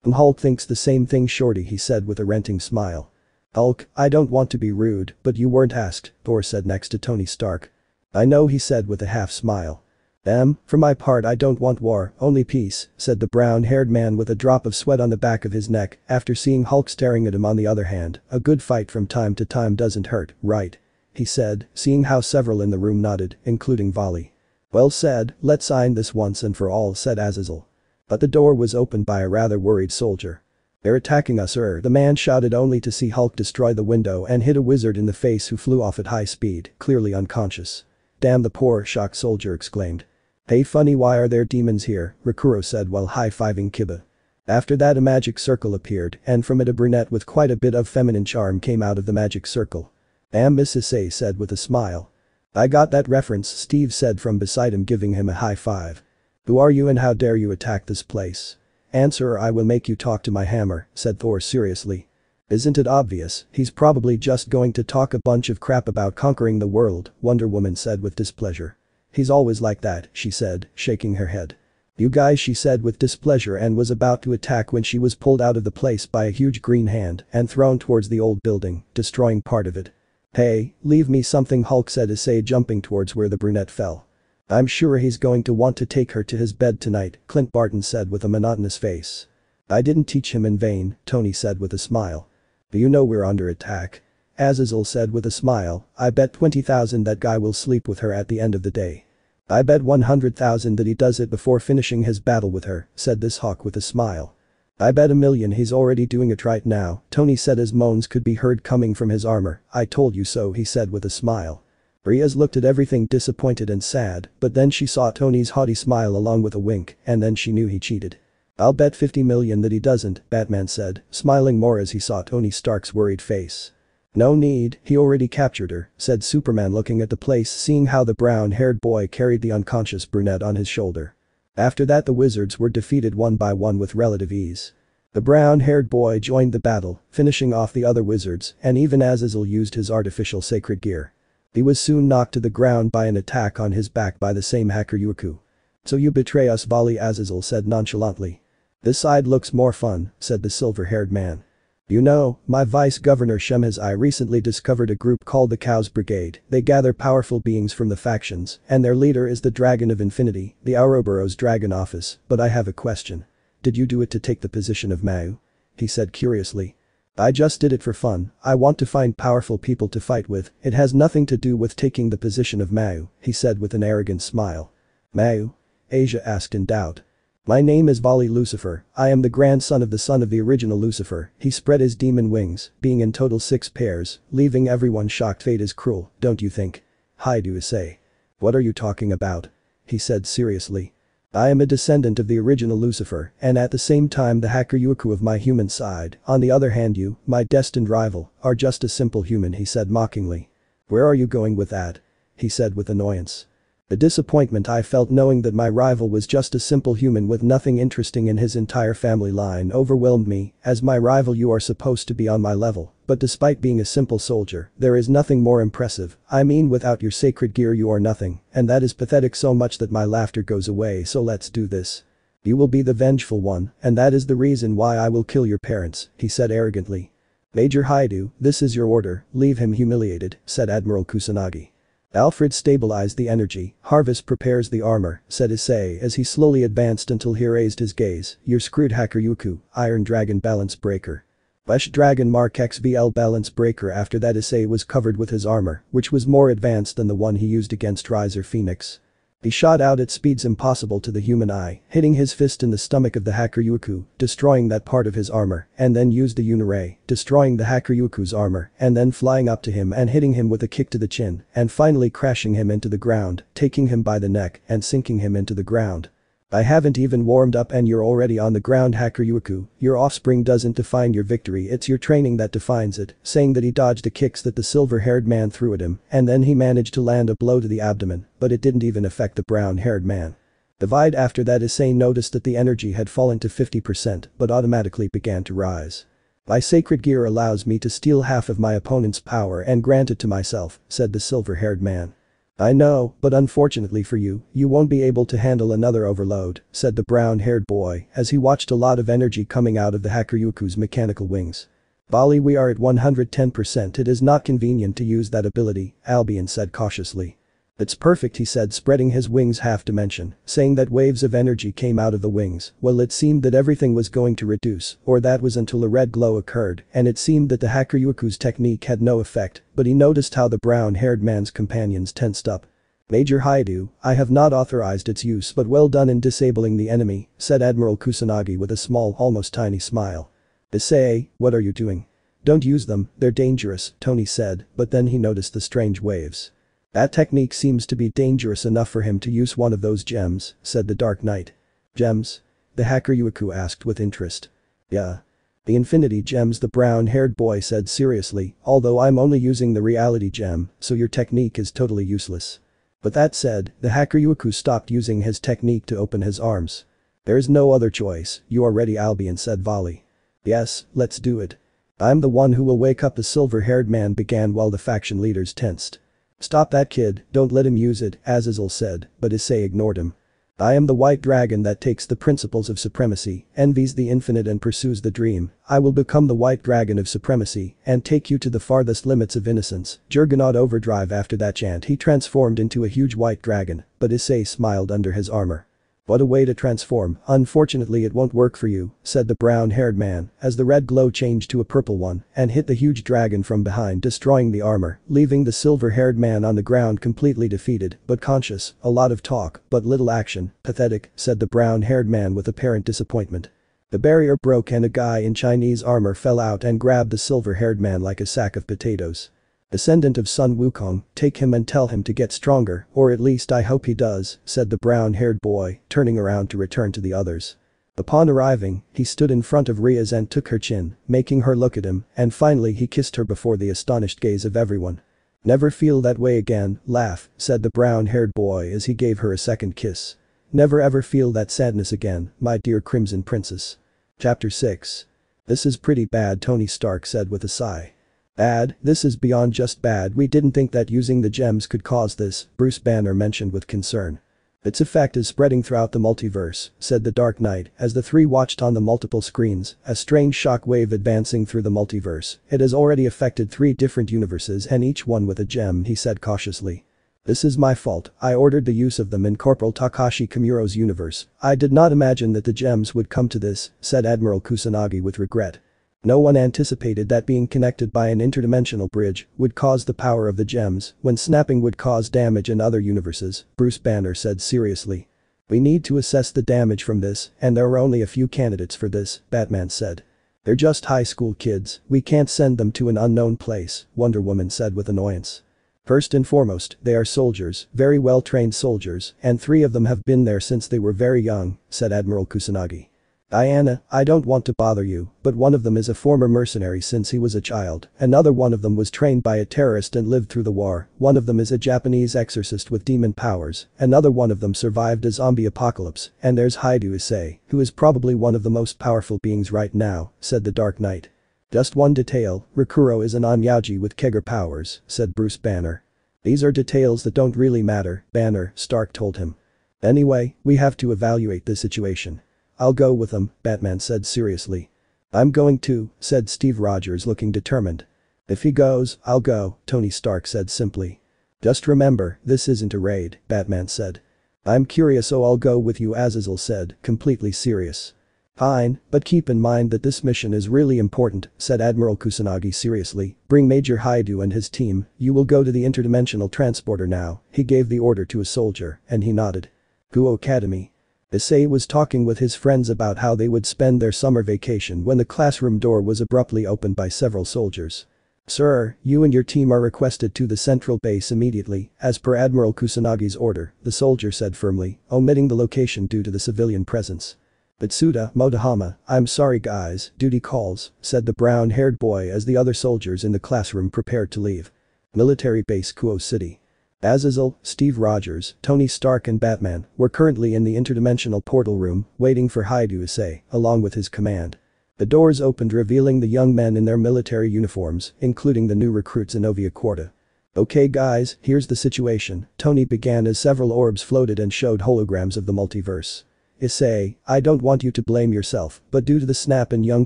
"Hulk thinks the same thing, Shorty," he said with a renting smile. "Hulk, I don't want to be rude, but you weren't asked," Thor said next to Tony Stark. "I know," he said with a half smile. For my part I don't want war, only peace," said the brown-haired man with a drop of sweat on the back of his neck after seeing Hulk staring at him. "On the other hand, a good fight from time to time doesn't hurt, right?" he said, seeing how several in the room nodded, including Volley. "Well said, let's sign this once and for all," said Azazel. But the door was opened by a rather worried soldier. "They're attacking us, the man shouted only to see Hulk destroy the window and hit a wizard in the face who flew off at high speed, clearly unconscious. "Damn, the poor shocked soldier exclaimed. "Hey funny, why are there demons here?" Rakuro said while high-fiving Kiba. After that a magic circle appeared and from it a brunette with quite a bit of feminine charm came out of the magic circle. Miss Issei said with a smile. I got that reference, Steve said from beside him, giving him a high five. Who are you and how dare you attack this place? Answer or I will make you talk to my hammer, said Thor seriously. Isn't it obvious, he's probably just going to talk a bunch of crap about conquering the world, Wonder Woman said with displeasure. He's always like that, she said, shaking her head. You guys, she said with displeasure and was about to attack when she was pulled out of the place by a huge green hand and thrown towards the old building, destroying part of it. Hey, leave me something, Hulk said, Issei jumping towards where the brunette fell. I'm sure he's going to want to take her to his bed tonight, Clint Barton said with a monotonous face. I didn't teach him in vain, Tony said with a smile. Do you know we're under attack? Azazel said with a smile, I bet 20,000 that guy will sleep with her at the end of the day. I bet 100,000 that he does it before finishing his battle with her, said this hawk with a smile. I bet 1,000,000 he's already doing it right now, Tony said as moans could be heard coming from his armor. I told you so, he said with a smile. Riaz looked at everything disappointed and sad, but then she saw Tony's haughty smile along with a wink, and then she knew he cheated. I'll bet 50 million that he doesn't, Batman said, smiling more as he saw Tony Stark's worried face. No need, he already captured her, said Superman looking at the place, seeing how the brown-haired boy carried the unconscious brunette on his shoulder. After that the wizards were defeated one by one with relative ease. The brown-haired boy joined the battle, finishing off the other wizards, and even Azazel used his artificial sacred gear. He was soon knocked to the ground by an attack on his back by the same hacker Yuku. So you betray us, Vali, Azazel said nonchalantly. This side looks more fun, said the silver-haired man. You know, my vice-governor Shemhaz recently discovered a group called the Chaos Brigade. They gather powerful beings from the factions, and their leader is the Dragon of Infinity, the Ouroboros Dragon Office, but I have a question. Did you do it to take the position of Mao? He said curiously. I just did it for fun, I want to find powerful people to fight with, it has nothing to do with taking the position of Mao, he said with an arrogant smile. Mao? Asia asked in doubt. My name is Vali Lucifer, I am the grandson of the son of the original Lucifer. He spread his demon wings, being in total 6 pairs, leaving everyone shocked. Fate is cruel, don't you think? Hi, do say. What are you talking about? He said seriously. I am a descendant of the original Lucifer, and at the same time the hacker Yuku of my human side. On the other hand, you, my destined rival, are just a simple human, he said mockingly. Where are you going with that? He said with annoyance. The disappointment I felt knowing that my rival was just a simple human with nothing interesting in his entire family line overwhelmed me. As my rival you are supposed to be on my level, but despite being a simple soldier, there is nothing more impressive. I mean, without your sacred gear you are nothing, and that is pathetic so much that my laughter goes away, so let's do this. You will be the vengeful one, and that is the reason why I will kill your parents, he said arrogantly. Major Haidu, this is your order, leave him humiliated, said Admiral Kusanagi. Alfred stabilized the energy, Harvest prepares the armor, said Issei as he slowly advanced until he raised his gaze. You're screwed, hacker Yuku, Iron Dragon Balance Breaker. Flesh Dragon Mark XVL Balance Breaker. After that Issei was covered with his armor, which was more advanced than the one he used against Riser Phoenix. He shot out at speeds impossible to the human eye, hitting his fist in the stomach of the hacker Yuku, destroying that part of his armor, and then used the Uniray, destroying the hacker Yuku's armor, and then flying up to him and hitting him with a kick to the chin, and finally crashing him into the ground, taking him by the neck and sinking him into the ground. I haven't even warmed up and you're already on the ground, hacker Yuku. Your offspring doesn't define your victory, it's your training that defines it, saying that he dodged the kicks that the silver-haired man threw at him, and then he managed to land a blow to the abdomen, but it didn't even affect the brown-haired man. Divide. After that Issei noticed that the energy had fallen to 50% but automatically began to rise. My sacred gear allows me to steal half of my opponent's power and grant it to myself, said the silver-haired man. I know, but unfortunately for you, you won't be able to handle another overload, said the brown-haired boy as he watched a lot of energy coming out of the hacker Yuku's mechanical wings. Bali, we are at 110%, it is not convenient to use that ability, Albion said cautiously. It's perfect, he said, spreading his wings half dimension, saying that waves of energy came out of the wings. Well, it seemed that everything was going to reduce, or that was until a red glow occurred, and it seemed that the hacker Yuku's technique had no effect, but he noticed how the brown-haired man's companions tensed up. Major Haidu, I have not authorized its use, but well done in disabling the enemy, said Admiral Kusanagi with a small, almost tiny smile. Issei, what are you doing? Don't use them, they're dangerous, Tony said, but then he noticed the strange waves. That technique seems to be dangerous enough for him to use one of those gems, said the Dark Knight. Gems? The hacker Yuku asked with interest. Yeah. The Infinity Gems, the brown-haired boy said seriously, although I'm only using the reality gem, so your technique is totally useless. But that said, the hacker Yuuku stopped using his technique to open his arms. There is no other choice, you are ready, Albion said Volley. Yes, let's do it. I'm the one who will wake up, the silver-haired man began while the faction leaders tensed. Stop that kid, don't let him use it, Azazel said, but Issei ignored him. I am the white dragon that takes the principles of supremacy, envies the infinite and pursues the dream. I will become the white dragon of supremacy and take you to the farthest limits of innocence. Juggernaut overdrive. After that chant he transformed into a huge white dragon, but Issei smiled under his armor. What a way to transform, unfortunately it won't work for you, said the brown-haired man, as the red glow changed to a purple one and hit the huge dragon from behind, destroying the armor, leaving the silver-haired man on the ground completely defeated but conscious. A lot of talk, but little action, pathetic, said the brown-haired man with apparent disappointment. The barrier broke and a guy in Chinese armor fell out and grabbed the silver-haired man like a sack of potatoes. Descendant of Sun Wukong, take him and tell him to get stronger, or at least I hope he does, said the brown-haired boy, turning around to return to the others. Upon arriving, he stood in front of Riaz and took her chin, making her look at him, and finally he kissed her before the astonished gaze of everyone. Never feel that way again, laugh, said the brown-haired boy as he gave her a second kiss. Never ever feel that sadness again, my dear Crimson Princess. Chapter 6. This is pretty bad, Tony Stark said with a sigh. Bad, this is beyond just bad, we didn't think that using the gems could cause this, Bruce Banner mentioned with concern. Its effect is spreading throughout the multiverse, said the Dark Knight as the three watched on the multiple screens, a strange shock wave advancing through the multiverse. It has already affected 3 different universes and each one with a gem, he said cautiously. This is my fault, I ordered the use of them in Corporal Takashi Kimuro's universe. I did not imagine that the gems would come to this, said Admiral Kusanagi with regret. No one anticipated that being connected by an interdimensional bridge would cause the power of the gems when snapping would cause damage in other universes, Bruce Banner said seriously. We need to assess the damage from this, and there are only a few candidates for this, Batman said. They're just high school kids, we can't send them to an unknown place, Wonder Woman said with annoyance. First and foremost, they are soldiers, very well-trained soldiers, and 3 of them have been there since they were very young, said Admiral Kusanagi. Diana, I don't want to bother you, but one of them is a former mercenary since he was a child, another one of them was trained by a terrorist and lived through the war, one of them is a Japanese exorcist with demon powers, another one of them survived a zombie apocalypse, and there's Haidu Issei, who is probably one of the most powerful beings right now, said the Dark Knight. Just one detail, Rikuro is an Onmyaji with Kegger powers, said Bruce Banner. These are details that don't really matter, Banner, Stark told him. Anyway, we have to evaluate the situation. I'll go with them, Batman said seriously. I'm going too, said Steve Rogers looking determined. If he goes, I'll go, Tony Stark said simply. Just remember, this isn't a raid, Batman said. I'm curious, so I'll go with you, Azazel said, completely serious. Fine, but keep in mind that this mission is really important, said Admiral Kusanagi seriously. Bring Major Haidu and his team, you will go to the interdimensional transporter now, he gave the order to a soldier, and he nodded. Guo Academy. Issei was talking with his friends about how they would spend their summer vacation when the classroom door was abruptly opened by several soldiers. Sir, you and your team are requested to the central base immediately, as per Admiral Kusanagi's order, the soldier said firmly, omitting the location due to the civilian presence. Bitsuda, Motohama, I'm sorry guys, duty calls, said the brown-haired boy as the other soldiers in the classroom prepared to leave. Military base Kuo City. Azazel, Steve Rogers, Tony Stark and Batman were currently in the interdimensional portal room, waiting for Haidu Issei, along with his command. The doors opened revealing the young men in their military uniforms, including the new recruits Inovia Quarta. Okay guys, here's the situation, Tony began as several orbs floated and showed holograms of the multiverse. Issei, I don't want you to blame yourself, but due to the snap in young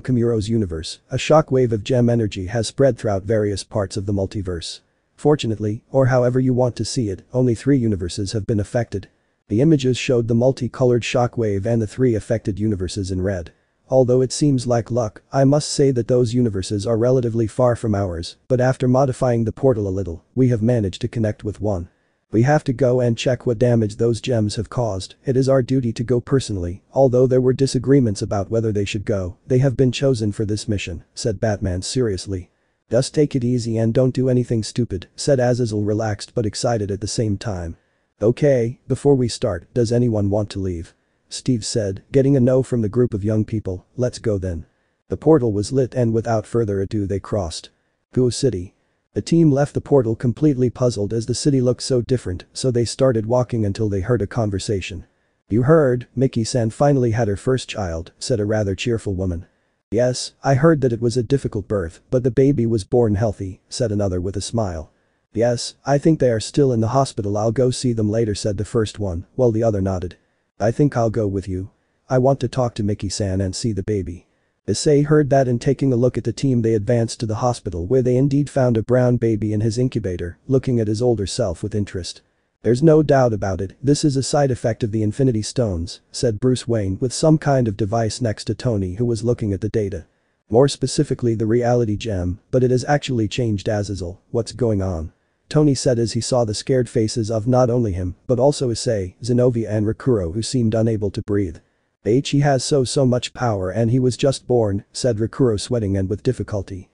Kimuro's universe, a shockwave of gem energy has spread throughout various parts of the multiverse. Fortunately, or however you want to see it, only 3 universes have been affected. The images showed the multicolored shockwave and the 3 affected universes in red. Although it seems like luck, I must say that those universes are relatively far from ours, but after modifying the portal a little, we have managed to connect with one. We have to go and check what damage those gems have caused. It is our duty to go personally, although there were disagreements about whether they should go, they have been chosen for this mission, said Batman seriously. Just take it easy and don't do anything stupid, said Azazel relaxed but excited at the same time. Okay, before we start, does anyone want to leave? Steve said, getting a no from the group of young people, let's go then. The portal was lit and without further ado they crossed. Guo City. The team left the portal completely puzzled as the city looked so different, so they started walking until they heard a conversation. "You heard, Miki-san finally had her first child," said a rather cheerful woman. "Yes, I heard that it was a difficult birth, but the baby was born healthy," said another with a smile. "Yes, I think they are still in the hospital, I'll go see them later," said the first one, while the other nodded. "I think I'll go with you. I want to talk to Miki-san and see the baby." Issei heard that and taking a look at the team they advanced to the hospital where they indeed found a brown baby in his incubator, looking at his older self with interest. "There's no doubt about it, this is a side effect of the Infinity Stones," said Bruce Wayne with some kind of device next to Tony who was looking at the data. "More specifically the reality gem, but it has actually changed Azazel, what's going on?" Tony said as he saw the scared faces of not only him, but also Issei, Zenobia and Rikuro who seemed unable to breathe. "He has so much power and he was just born," said Rikuro sweating and with difficulty.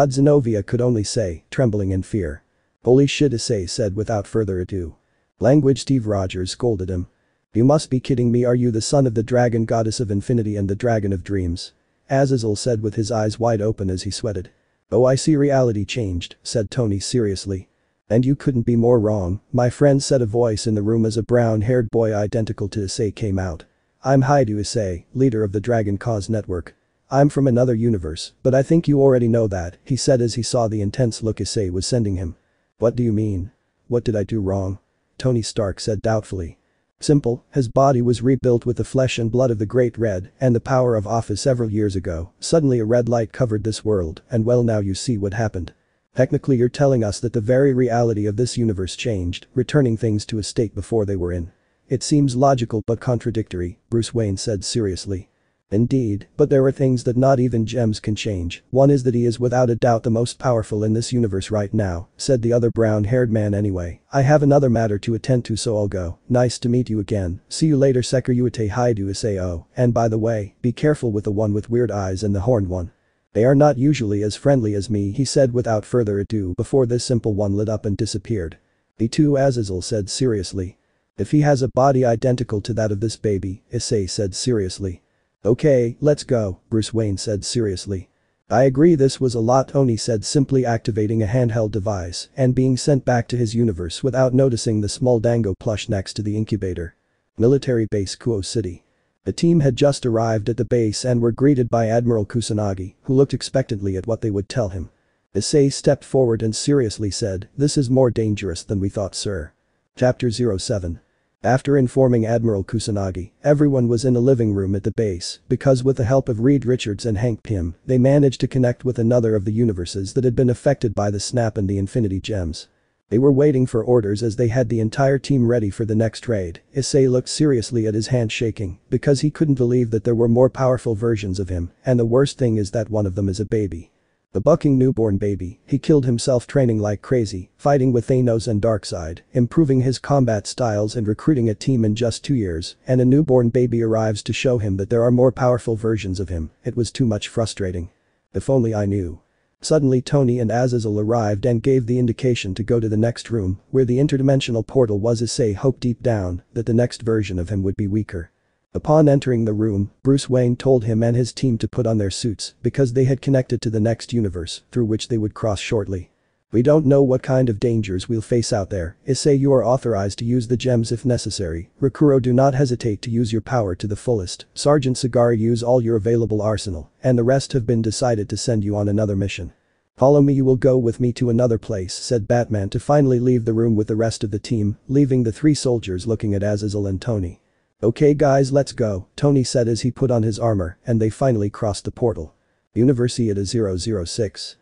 Zenobia could only say, trembling in fear. "Holy shit," Issei said without further ado. Language Steve Rogers scolded him. "You must be kidding me, are you the son of the dragon goddess of infinity and the dragon of dreams?" Azazel said with his eyes wide open as he sweated. "Oh, I see, reality changed," said Tony seriously. "And you couldn't be more wrong, my friend," said a voice in the room as a brown-haired boy identical to Issei came out. "I'm Haidu Issei, leader of the Dragon Cause Network. I'm from another universe, but I think you already know that," he said as he saw the intense look Issei was sending him. "What do you mean? What did I do wrong?" Tony Stark said doubtfully. "Simple, his body was rebuilt with the flesh and blood of the Great Red and the power of Office several years ago, suddenly a red light covered this world and well now you see what happened. Technically you're telling us that the very reality of this universe changed, returning things to a state before they were in. It seems logical but contradictory," Bruce Wayne said seriously. "Indeed, but there are things that not even gems can change. One is that he is without a doubt the most powerful in this universe right now," said the other brown-haired man. "Anyway, I have another matter to attend to so I'll go. Nice to meet you again, see you later Sekiruite Haidu Issei. Oh, and by the way, be careful with the one with weird eyes and the horned one. They are not usually as friendly as me," he said without further ado before this simple one lit up and disappeared. "Me too," Azazel said seriously. "If he has a body identical to that of this baby," Issei said seriously. "Okay, let's go," Bruce Wayne said seriously. "I agree, this was a lot," Tony said, simply activating a handheld device and being sent back to his universe without noticing the small dango plush next to the incubator. Military Base Guo City. The team had just arrived at the base and were greeted by Admiral Kusanagi, who looked expectantly at what they would tell him. Issei stepped forward and seriously said, "This is more dangerous than we thought, sir." Chapter 07. After informing Admiral Kusanagi, everyone was in a living room at the base because with the help of Reed Richards and Hank Pym, they managed to connect with another of the universes that had been affected by the snap and the Infinity Gems. They were waiting for orders as they had the entire team ready for the next raid. Issei looked seriously at his hand shaking because he couldn't believe that there were more powerful versions of him, and the worst thing is that one of them is a baby. The bucking newborn baby, he killed himself training like crazy, fighting with Thanos and Darkseid, improving his combat styles and recruiting a team in just 2 years, and a newborn baby arrives to show him that there are more powerful versions of him. It was too much frustrating. If only I knew. Suddenly Tony and Azazel arrived and gave the indication to go to the next room, where the interdimensional portal was. Issei hoped deep down that the next version of him would be weaker. Upon entering the room, Bruce Wayne told him and his team to put on their suits because they had connected to the next universe through which they would cross shortly. "We don't know what kind of dangers we'll face out there. Issei, you are authorized to use the gems if necessary. Rikuro, do not hesitate to use your power to the fullest. Sergeant Sagari, use all your available arsenal, and the rest have been decided to send you on another mission. Follow me, you will go with me to another place," said Batman to finally leave the room with the rest of the team, leaving the 3 soldiers looking at Azazel and Tony. "Okay guys, let's go," Tony said as he put on his armor and they finally crossed the portal. Universieta 006.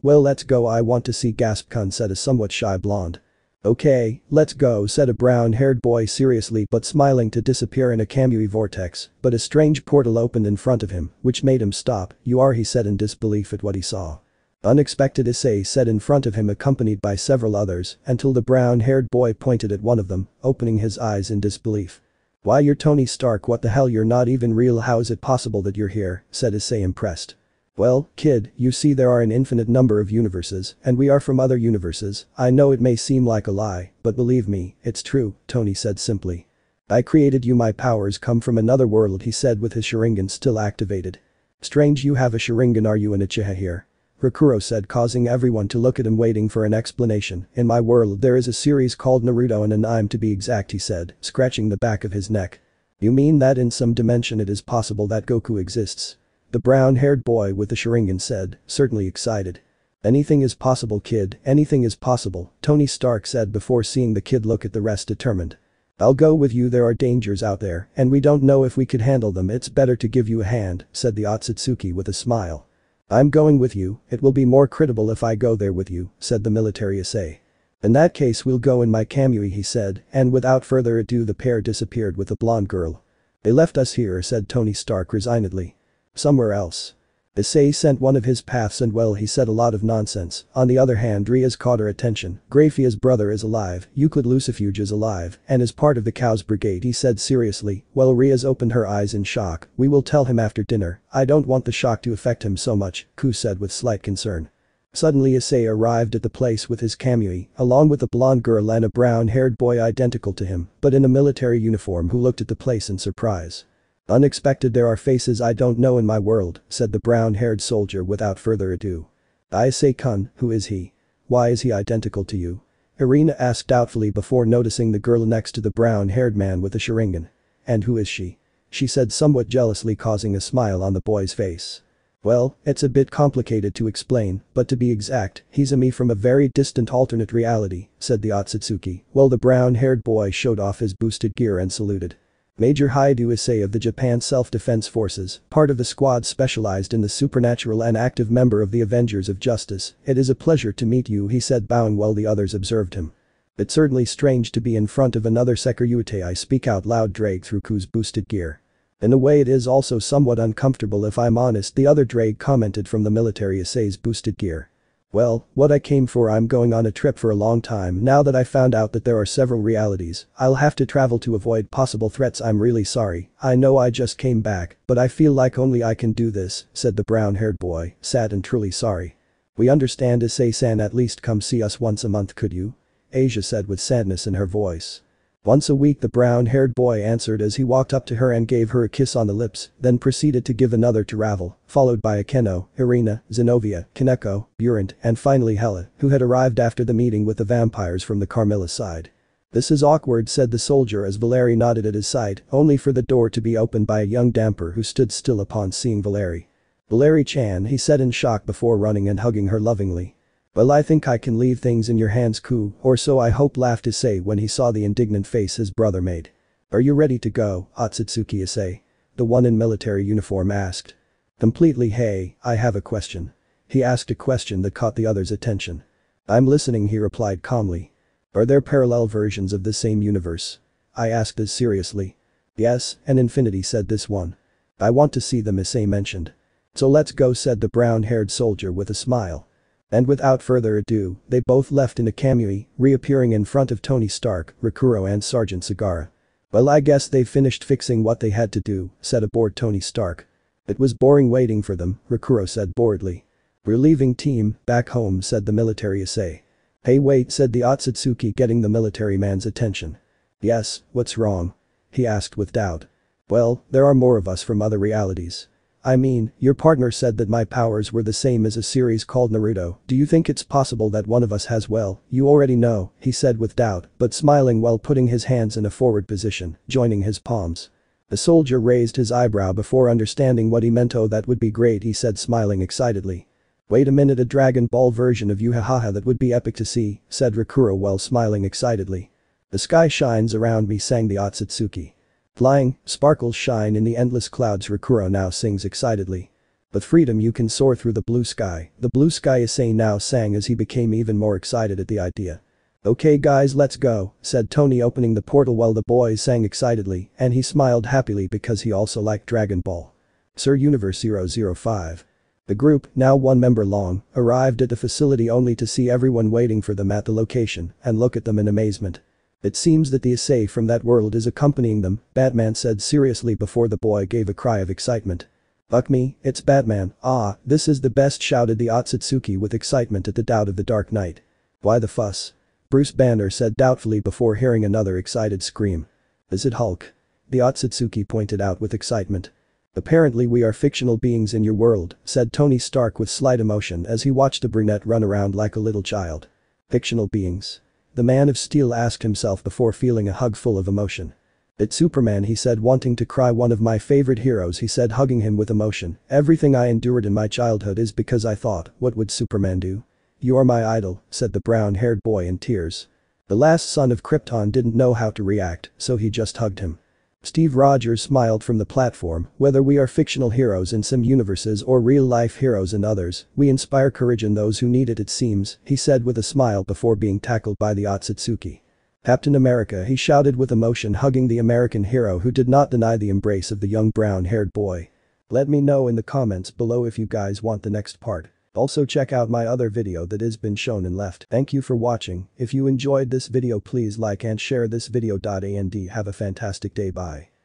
Well, let's go, I want to see," gasped Kun, said a somewhat shy blonde. "Okay, let's go," said a brown-haired boy seriously but smiling to disappear in a Kamui vortex, but a strange portal opened in front of him, which made him stop. "You are," he said in disbelief at what he saw. "Unexpected," Issei said in front of him accompanied by several others until the brown-haired boy pointed at one of them, opening his eyes in disbelief. "Why, you're Tony Stark, what the hell, you're not even real, how is it possible that you're here?" said Issei impressed. "Well, kid, you see there are an infinite number of universes and we are from other universes. I know it may seem like a lie, but believe me, it's true," Tony said simply. "I created you, my powers come from another world," he said with his Sharingan still activated. Strange you have a Sharingan, are you an Uchiha here? Rakuro said, causing everyone to look at him waiting for an explanation. In my world there is a series called Naruto and an I'm to be exact, he said, scratching the back of his neck. You mean that in some dimension it is possible that Goku exists? The brown-haired boy with the Sharingan said, certainly excited. Anything is possible, kid, anything is possible, Tony Stark said before seeing the kid look at the rest determined. I'll go with you, there are dangers out there, and we don't know if we could handle them, it's better to give you a hand, said the Otsutsuki with a smile. I'm going with you, it will be more credible if I go there with you, said the military assay. In that case we'll go in my Kamui, he said, and without further ado the pair disappeared with the blonde girl. They left us here, said Tony Stark resignedly. Somewhere else. Issei sent one of his paths and well, he said a lot of nonsense. On the other hand, Ria's caught her attention. Graphia's brother is alive, Euclid Lucifuge is alive, and is part of the Chaos Brigade, he said seriously. Well, Ria's opened her eyes in shock. We will tell him after dinner. I don't want the shock to affect him so much, Ku said with slight concern. Suddenly Issei arrived at the place with his Kamui, along with a blonde girl and a brown-haired boy identical to him, but in a military uniform, who looked at the place in surprise. Unexpected, there are faces I don't know in my world, said the brown-haired soldier without further ado. Issei-kun, who is he? Why is he identical to you? Irina asked doubtfully before noticing the girl next to the brown-haired man with the Sharingan. And who is she? She said somewhat jealously, causing a smile on the boy's face. Well, it's a bit complicated to explain, but to be exact, he's a me from a very distant alternate reality, said the Otsutsuki, while the brown-haired boy showed off his boosted gear and saluted. Major Haidu Issei of the Japan Self-Defense Forces, part of the squad specialized in the supernatural and active member of the Avengers of Justice. It is a pleasure to meet you, he said, bowing while the others observed him. It's certainly strange to be in front of another Sekiryutai, I speak out loud, Drake through Ku's boosted gear. In a way it is also somewhat uncomfortable if I'm honest, the other Drake commented from the military Issei's boosted gear. Well, what I came for, I'm going on a trip for a long time now that I found out that there are several realities. I'll have to travel to avoid possible threats. I'm really sorry, I know I just came back, but I feel like only I can do this, said the brown-haired boy, sad and truly sorry. We understand, Issei-san, at least come see us once a month, could you? Asia said with sadness in her voice. Once a week, the brown-haired boy answered as he walked up to her and gave her a kiss on the lips, then proceeded to give another to Ravel, followed by Akeno, Irina, Zenobia, Kaneko, Burant, and finally Hela, who had arrived after the meeting with the vampires from the Carmilla side. This is awkward, said the soldier as Valeri nodded at his side, only for the door to be opened by a young damper who stood still upon seeing Valeri. Valeri-chan, he said in shock before running and hugging her lovingly. Well, I think I can leave things in your hands, Ku, or so I hope, laughed Issei when he saw the indignant face his brother made. Are you ready to go, Otsutsuki Issei? The one in military uniform asked. Completely. Hey, I have a question. He asked a question that caught the other's attention. I'm listening, he replied calmly. Are there parallel versions of the same universe? I asked as seriously. Yes, an infinity, said this one. I want to see them, Issei mentioned. So let's go, said the brown-haired soldier with a smile. And without further ado, they both left in a Kamui, reappearing in front of Tony Stark, Rakuro and Sergeant Sagara. Well, I guess they finished fixing what they had to do, said a bored Tony Stark. It was boring waiting for them, Rakuro said boredly. We're leaving, team, back home, said the military Issei. Hey wait, said the Otsutsuki, getting the military man's attention. Yes, what's wrong? He asked with doubt. Well, there are more of us from other realities. I mean, your partner said that my powers were the same as a series called Naruto. Do you think it's possible that one of us has, well, you already know, he said with doubt, but smiling while putting his hands in a forward position, joining his palms. The soldier raised his eyebrow before understanding what he meant. Oh, that would be great, he said, smiling excitedly. Wait a minute, a Dragon Ball version of you, hahaha, that would be epic to see, said Rakuro while smiling excitedly. The sky shines around me, sang the Otsutsuki. Flying, sparkles shine in the endless clouds, Rakuro now sings excitedly. With freedom you can soar through the blue sky Issei now sang as he became even more excited at the idea. Okay guys, let's go, said Tony, opening the portal while the boys sang excitedly, and he smiled happily because he also liked Dragon Ball. Sir Universe 005. The group, now one member long, arrived at the facility only to see everyone waiting for them at the location and look at them in amazement. It seems that the Issei from that world is accompanying them, Batman said seriously before the boy gave a cry of excitement. Fuck me, it's Batman, ah, this is the best, shouted the Otsutsuki with excitement at the doubt of the Dark Knight. Why the fuss? Bruce Banner said doubtfully before hearing another excited scream. Is it Hulk? The Otsutsuki pointed out with excitement. "Apparently we are fictional beings in your world," said Tony Stark with slight emotion as he watched the brunette run around like a little child. "Fictional beings?" The Man of Steel asked himself before feeling a hug full of emotion. "It's Superman," he said, wanting to cry. "One of my favorite heroes," he said, hugging him with emotion. "Everything I endured in my childhood is because I thought, what would Superman do?" "You are my idol," said the brown-haired boy in tears. The last son of Krypton didn't know how to react, so he just hugged him. Steve Rogers smiled from the platform. "Whether we are fictional heroes in some universes or real-life heroes in others, we inspire courage in those who need it seems," he said with a smile before being tackled by the Otsutsuki. "Captain America," he shouted with emotion, hugging the American hero who did not deny the embrace of the young brown-haired boy. Let me know in the comments below if you guys want the next part. Also check out my other video that has been shown in left. Thank you for watching. If you enjoyed this video please like and share this video. And have a fantastic day. Bye.